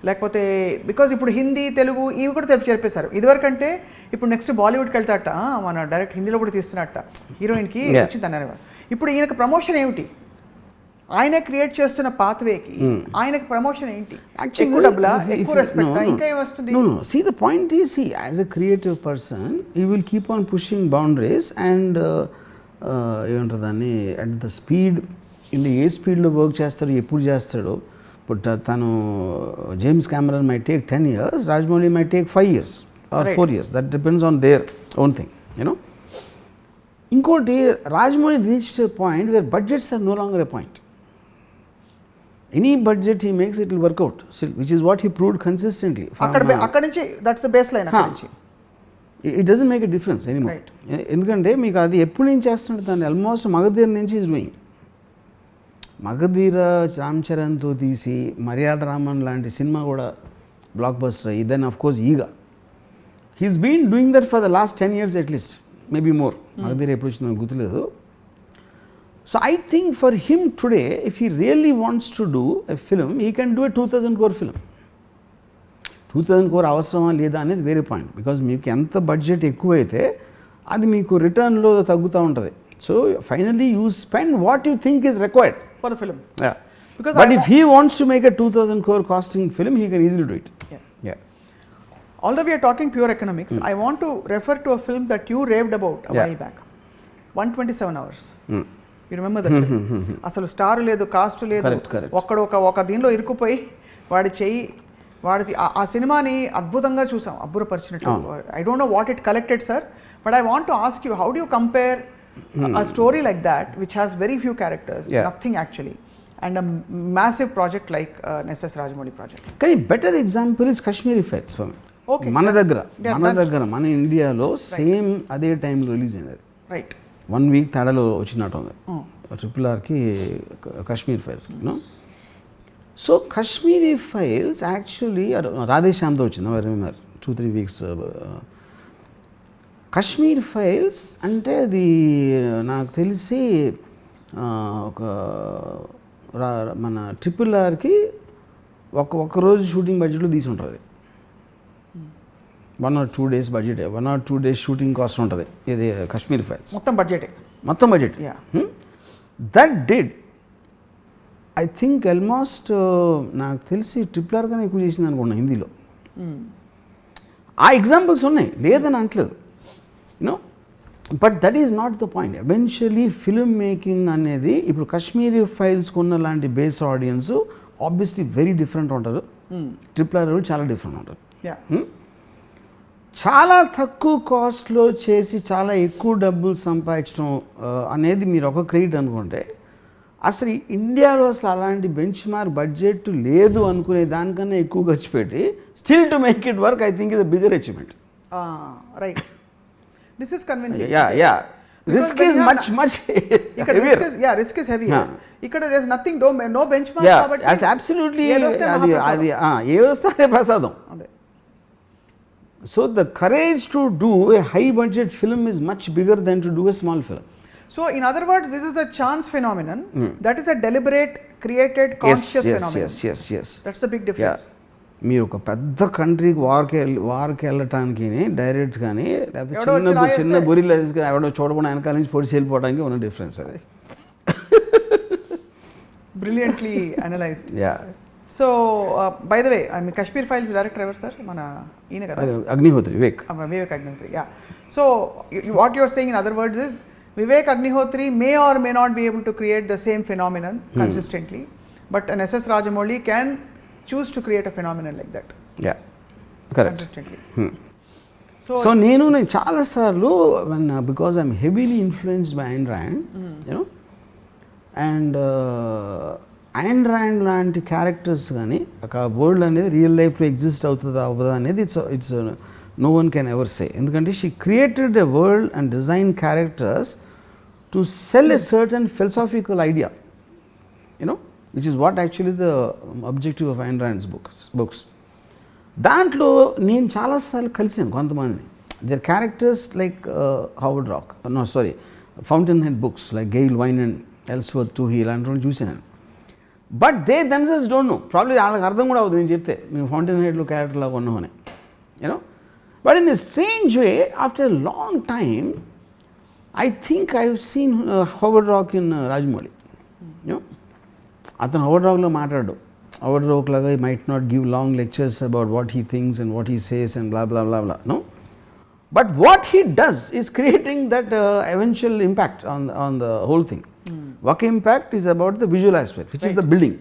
లేకపోతే బికాజ్ ఇప్పుడు హిందీ తెలుగు ఇవి కూడా చెప్పేశారు. ఇదివరకంటే ఇప్పుడు నెక్స్ట్ బాలీవుడ్కి వెళ్తాట, మన డైరెక్ట్ హిందీలో కూడా తీస్తున్నట్ట, హీరోయిన్కి వచ్చింది అనేవారు. ఇప్పుడు ఈయనకు ప్రమోషన్ ఏమిటి? ఆయనే క్రియేట్ చేస్తున్న పాత్వేకి ఆయనకు ప్రమోషన్ ఏంటి? ఎక్కువ డబ్బులా, ఎక్కువ రెస్పెక్ట్, ఇంకా ఏమొస్తుంది? See, the point is, as a creative person, he will keep on pushing boundaries and ఏమంటారు దాన్ని, అట్ ద స్పీడ్, ఏ స్పీడ్లో వర్క్ చేస్తాడు, ఎప్పుడు చేస్తాడో. But తను James Cameron might take 10 years, Rajamouli might take 5 years or 4 years. That depends on their own thing, you know. ఇంకోటి, Rajamouli reached a point where budgets are no longer a point. Any budget he makes, it will work out, which is what he proved consistently. అక్కడ నుంచి that's the baseline. అక్కడ నుంచి it doesn't make a difference anymore. ఎందుకంటే మీకు అది ఎప్పుడు నుంచి చేస్తుంటే దాన్ని ఆల్మోస్ట్ మగధీర నుంచి ఈజ్ డూయింగ్. మగధీర రామ్ చరణ్తో తీసి మర్యాద రామన్ లాంటి సినిమా కూడా బ్లాక్ బస్టర్ అయ్యి, then of course Eega he's been doing that for the last 10 years at least, maybe more. Magadheera ఎప్పుడు వచ్చిందో గుర్తులేదు. So I think for him today, if he really wants to do a film, he can do a 2000 crore film. 2000 crore అవసరమా లేదా అనేది వేరే point. Because మీకు ఎంత budget ఎక్కువైతే అది మీకు రిటర్న్లో తగ్గుతూ ఉంటుంది. So finally you spend what you think is required for the film. Yeah. But if he wants to make a 2000 crore costing film, he can easily do it. Yeah. Although we are talking pure economics, I want to refer to a film that you raved about a while back. 127 hours. You remember that film? అసలు star లేదు, cost లేదు, ఒక్కడు ఒక దీనిలో ఇరుక్కుపోయి వాడిది ఆ సినిమాని అద్భుతంగా చూసాం, అబ్బురపరిచినట్టు. I don't know what it collected, sir, but I want to ask you, how do you compare a story like that, which has very few characters, nothing actually, and a massive project like SS Rajamouli project? Okay, better example is Kashmiri Files for me. Okay. మన దగ్గర మన ఇండియాలో same అదే టైంలో release అయింది. Right. 1 week తేడాలో వచ్చినట్టు ఉంది RRRకి కశ్మీర్ ఫైల్స్కి. సో కశ్మీరీ ఫైల్స్ యాక్చువల్లీ రాధేశ్యామ్తో వచ్చింది, 2-3 weeks. కశ్మీర్ ఫైల్స్ అంటే అది నాకు తెలిసి ఒక మన RRRకి ఒక రోజు షూటింగ్ బడ్జెట్లో తీసి ఉంటుంది. 1 or 2 days budget, 1 or 2 days shooting cost ఉంటుంది ఇది కశ్మీర్ ఫైల్స్. మొత్తం budget. That did, I think almost నాకు తెలిసి RRR కన్నా ఎక్కువ చేసింది అనుకున్నాను హిందీలో. ఆ ఎగ్జాంపుల్స్ ఉన్నాయి, లేదని అనట్లేదు. You know, but that is not the point. Eventually film making అనేది ఇప్పుడు కశ్మీరీ ఫైల్స్ కొన్న లాంటి base audience obviously very different ఉంటారు. RRR చాలా డిఫరెంట్ ఉంటుంది. యా చాలా తక్కువ కాస్ట్లో చేసి చాలా ఎక్కువ డబ్బులు సంపాదించడం అనేది మీరు ఒక క్రెడిట్ అనుకుంటే, అసలు ఇండియాలో అసలు అలాంటి బెంచ్ మార్క్ బడ్జెట్ లేదు అనుకునే దానికన్నా ఎక్కువ ఖర్చు పెట్టి still to make it work, I think is a bigger achievement. Right, this is convincing. Yeah risk is much heavier. Risk is heavy. ఇక్కడ there is nothing, no benchmark కాబట్టి absolutely అది ఏ వస్తే అదే ప్రసాదం. So the courage to do a high budget film is much bigger than to do a small film. So in other words, this is a chance phenomenon. That is a deliberate, created, conscious phenomenon. Yes. That's the big difference. మీరు ఒక పెద్ద కంట్రీకి వార్కి వెళ్ళటానికి direct కానీ లేకపోతే చిన్న బొరిలో తీసుకుని ఎవడో చూడకుండా వెనకాల నుంచి పొడిచి వెళ్ళిపోవడానికి ఉన్న డిఫరెన్స్ అది. Brilliantly analyzed. Yeah. So, by the way, I mean Kashmir Files director ever sir? Mana ina kada? Agnihotri, Vivek. Vivek Agnihotri, yeah. So, what you are saying in other words is, Vivek Agnihotri may or may not be able to create the same phenomenon consistently, but an SS Rajamouli can choose to create a phenomenon like that. Yeah, correct. Consistently. So నేను చాలా సార్లు because I'm heavily influenced by Ayn Rand, you know, and Ayn Rand లాంటి characters కానీ ఒక world అనేది real లైఫ్లో exist అవుతుందా అవ్వదా అనేది it's no one can ever say. ఎందుకంటే she created a world and design characters to sell a certain philosophical idea, you know, which is what actually the objective of Ayn Rand's books. దాంట్లో నేను చాలాసార్లు కలిసాను కొంతమంది. Their characters like Howard Roark, Fountainhead books like Gail Wynand and Ellsworth Toohey ఇలాంటి వాళ్ళు చూసాను. But they themselves don't know, probably వాళ్ళకి అర్థం కూడా అవుతుంది నేను చెప్తే మేము ఫౌంటైన్ హెడ్లో క్యారెక్టర్ లాగా ఉన్నాం అని, you know. But in a strange way after a long time I think I have seen Howard Roark in Rajamouli. You know, అతను హవర్డ్ రాక్లో మాట్లాడు, హవర్డ్ రాక్ లాగా he might not give long lectures about what he thinks and what he says and blah blah blah blah, no. But what he does is creating that eventual impact on the whole thing. Work impact is about the visual aspect, which is the building.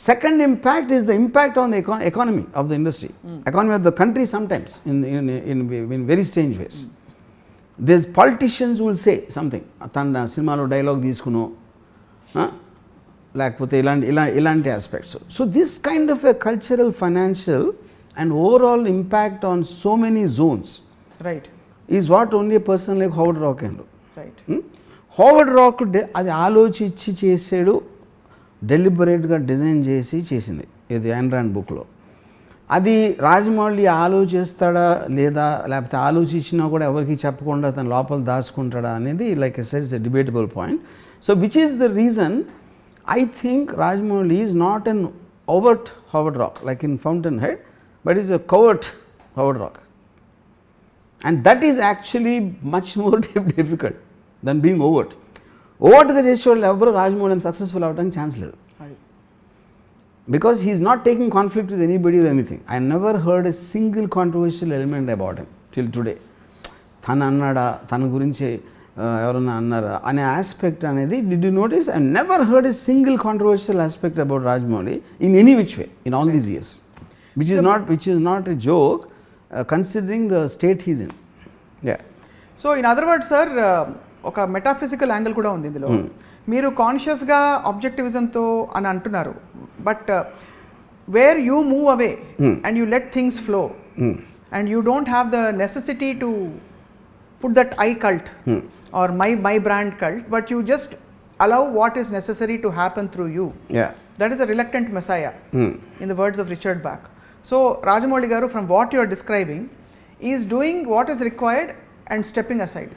Second impact is the impact on the economy of the industry, economy of the country sometimes in very strange ways. There's politicians who will say something, tanda cinema lo dialogue తీసుకునో లేకపోతే ఇలాంటి aspects. So this kind of a cultural, financial and overall impact on so many zones, right, is what only a person like Howard Rock can do. Right. Howard Rock అది ఆలోచించి చేసాడు, డెలిబరేట్గా design చేసింది ఇది Ayn Rand బుక్లో. అది రాజమౌళి ఆలోచిస్తాడా లేదా, లేకపోతే ఆలోచించినా కూడా ఎవరికి చెప్పకుండా తన లోపల దాచుకుంటాడా అనేది like I said it's a debatable point. So which is the reason I think Rajamouli is not an overt Howard Rock like in Fountainhead, but is a covert Howard Rock, and that is actually much more difficult than being overt. Overtగా చేసేవాళ్ళు ఎవరు Rajamouli successful అవ్వడానికి chance లేదు, because he is not taking conflict with anybody or anything. I never heard a single controversial element about him till today. తను అన్నాడా, తన గురించి ఎవరన్నా అన్నారా అనే ఆస్పెక్ట్ అనేది, did you notice? I never heard a single controversial aspect about Rajamouli in any which way in all these years, which is not a joke considering the state he's in. Yeah. So in other words sir, ఒక metaphysical angle కూడా ఉంది ఇందులో. మీరు కాన్షియస్గా ఆబ్జెక్టివిజంతో అని అంటున్నారు, but where you move away and you let things flow and you don't have the necessity to put that I cult or my brand cult, but you just allow what is necessary to happen through you. Yeah. That is a reluctant messiah, in the words of Richard Bach. So Rajamouli garu, from what you are describing, is doing what is required and stepping aside.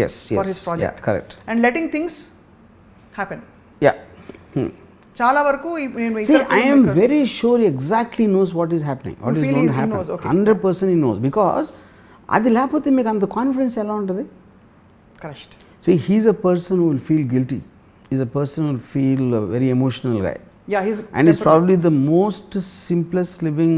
Yes, for his project. Yeah, correct. And letting things happen. Yeah. Chala varaku see, I am very sure he exactly knows what is happening, what is going to happen. Knows, okay. 100% he knows, because adi lapothe meeku anta confidence ela untadi. Correct. See, he's a person who will feel guilty. He's a person who will feel a very emotional guy. Yeah, he's probably the most simplest living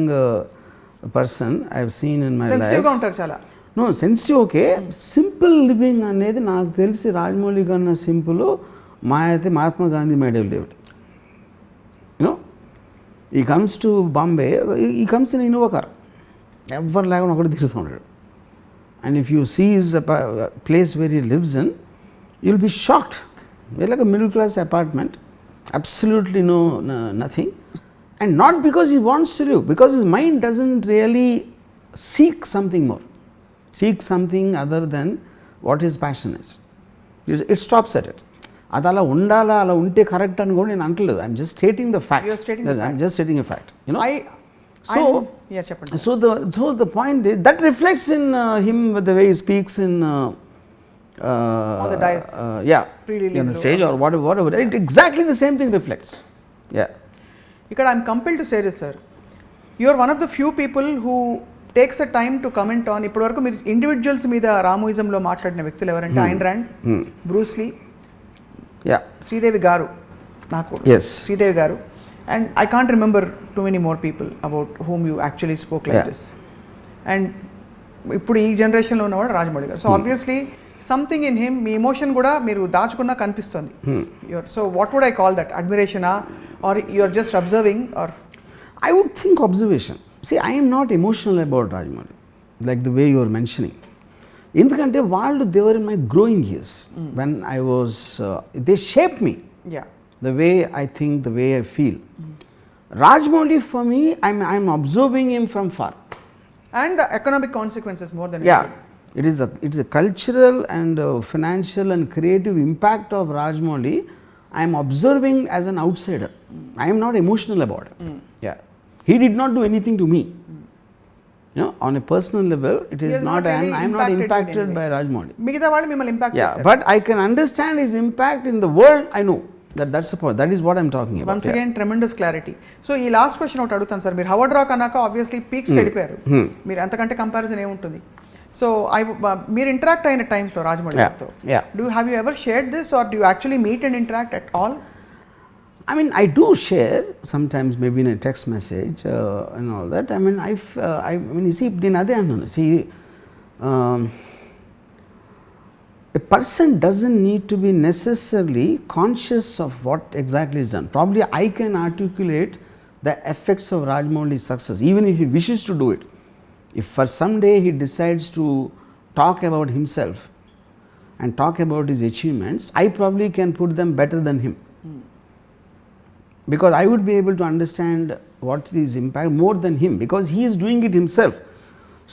person I've seen in my sensitive life. Ga untaru chala. No, sensitive okay. Simple living అనేది నాకు తెలిసి రాజమౌళి కన్నా simple మా అయితే Mahatma Gandhi, my David, you know. He comes to Bombay, he comes in Innova car. ఎవరు లేకుండా ఒకటి తిరుగుతూ ఉంటాడు. And if you see his place where he lives in, you'll be shocked. It's like a middle class apartment, absolutely nothing. And not because he wants to live, because his mind doesn't really seek something more, seek something other than what his passion is. It stops at it. అది అలా ఉండాలా, అలా ఉంటే correct అని కూడా నేను అంటలేదు. I'm just stating the fact. I'm just stating a fact, you know. So the point is that reflects in him with the way he speaks in on the dais, on the stage or whatever. It exactly the same thing reflects. Ikkada I'm compelled to say this, sir. You are one of the few people who takes a time to comment on ఇప్పటి వరకు మీరు individuals మీద రామోయిజంలో మాట్లాడిన వ్యక్తులు ఎవరంటే Ayn Rand, Bruce Lee, Sridevi garu, నాకు శ్రీదేవి గారు, and I can't remember too many more people about whom you actually spoke like this. And ఇప్పుడు ఈ జనరేషన్లో ఉన్నవాడు Rajamouli garu. So obviously something in him, మీ ఎమోషన్ కూడా మీరు దాచుకున్నా కనిపిస్తుంది. So what would I call that? అడ్మిరేషనా or you are just observing? Or I would think observation. See, I am not emotional about Rajamouli, like the way you are mentioning. ఎందుకంటే వాళ్ళు they were in my growing years. When I was, they shaped me. The way I think, the way I feel. Rajamouli for me, I'm observing him from far. And the economic consequences more than it's a cultural and financial and creative impact of Rajamouli. I am observing as an outsider. I am not emotional about it. He did not do anything to me. You know, on a personal level, it is not. I am not impacted by Rajamouli. Migitha vallu mimmalni impact chesaru. But I can understand his impact in the world. I know that's the point. That is what I am talking about. Once again, tremendous clarity. So ఈ last question ఒకటి అడుగుతాను sir. మీరు హవర్డ్ rock అన్నాక obviously peaks వెళ్ళిపోయారు. మీరు అంతకంటే comparison ఏముంటుంది? So మీరు ఇంటరాక్ట్ అయిన టైమ్స్లో రాజమౌళి గారితో, have you ever shared this or do you actually meet and interact at all? I mean, I do share sometimes, maybe in a text message and all that. I mean, you see, a person doesn't need to be necessarily conscious of what exactly is done. Probably I can articulate the effects of Rajamouli's success, even if he wishes to do it. If for some day he decides to talk about himself and talk about his achievements, I probably can put them better than him. Because I would be able to understand what is impact more than him, because he is doing it himself.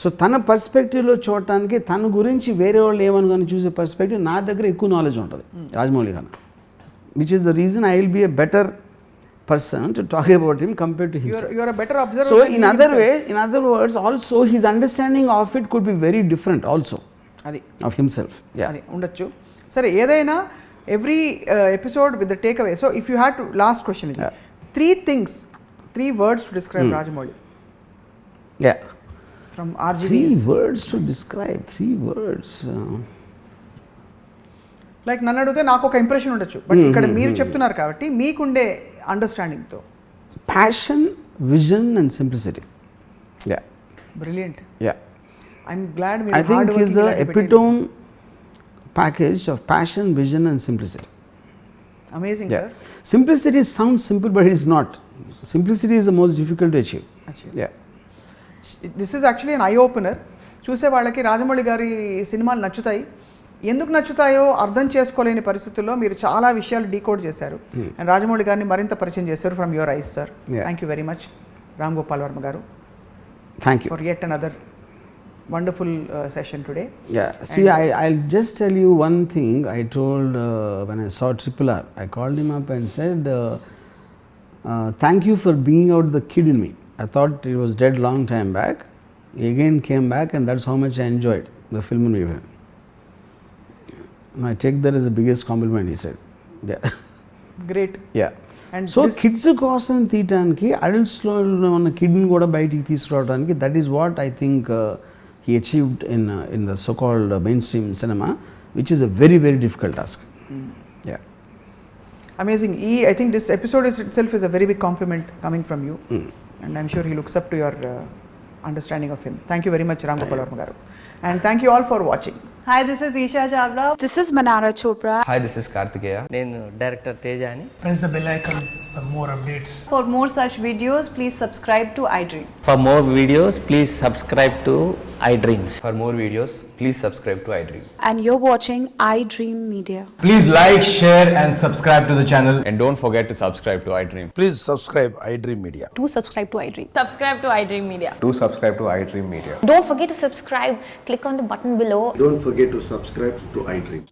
So తన పర్స్పెక్టివ్లో చూడటానికి తన గురించి వేరే వాళ్ళు ఏమనుకొని చూసే perspective నా దగ్గర ఎక్కువ నాలెడ్జ్ ఉంటుంది రాజమౌళి గారు, which is the reason I will be a better person to talk about him compared to himself. You are a better observer. So in other words, also his understanding of it could be very different also of himself. అది ఉండొచ్చు. సరే, ఏదైనా every episode with the takeaway. So if you had to, last question is, three words to describe Rajamouli. From RGV. 3 words to describe, 3 words. Like నన్ను అడిగితే నాకు ఒక impression ఉండొచ్చు, but ఇక్కడ మీరు చెప్తున్నారు కాబట్టి మీకుండే అండర్స్టాండింగ్తో. Passion, vision and simplicity. Brilliant. I'm glad I think he's the epitome package of passion, vision and simplicity. Amazing, sir. Simplicity sounds simple, but it is not. Simplicity is the most difficult to achieve. This is actually an eye opener. చూసే వాళ్ళకి రాజమౌళి గారి సినిమాలు నచ్చుతాయి. ఎందుకు నచ్చుతాయో అర్థం చేసుకోలేని పరిస్థితుల్లో మీరు చాలా విషయాలు డీకోడ్ చేశారు అండ్ రాజమౌళి గారిని మరింత పరిచయం చేశారు from your eyes, sir. Thank you very much, Ram Gopal Varma గారు. Thank you for yet another wonderful session today. See, I'll just tell you one thing. I told when I saw RRR, I called him up and said, thank you for bringing out the kid in me. I thought it was dead long time back. He again came back, and that's how much I enjoyed the film and even. I take that as the biggest compliment, he said. Great. And so kids కోసం తీయటానికి అడల్ట్స్లో ఉన్న కిడ్ని కూడా బయటికి తీసుకురావడానికి, that is what I think he achieved in the so-called mainstream cinema, which is a very, very difficult task. Amazing. I think this episode itself is a very big compliment coming from you, and I'm sure he looks up to your understanding of him. Thank you very much, Ram Gopal Varma garu, and thank you all for watching. Hi, this is Isha Chavla. This is Manara Chopra. Hi, this is Kartikeya. నేను director Teja అని. Press the bell icon for more updates. For more such videos, please subscribe to iDream. For more videos, please subscribe to iDreams. For more videos, please subscribe to iDream. And you're watching iDream Media. Please like, share and subscribe to the channel. And don't forget to subscribe to iDream. Please subscribe iDream Media. Do subscribe to iDream. Subscribe to iDream Media. Do subscribe to iDream Media. Don't forget to subscribe. Click on the button below. Don't forget to subscribe to iDream.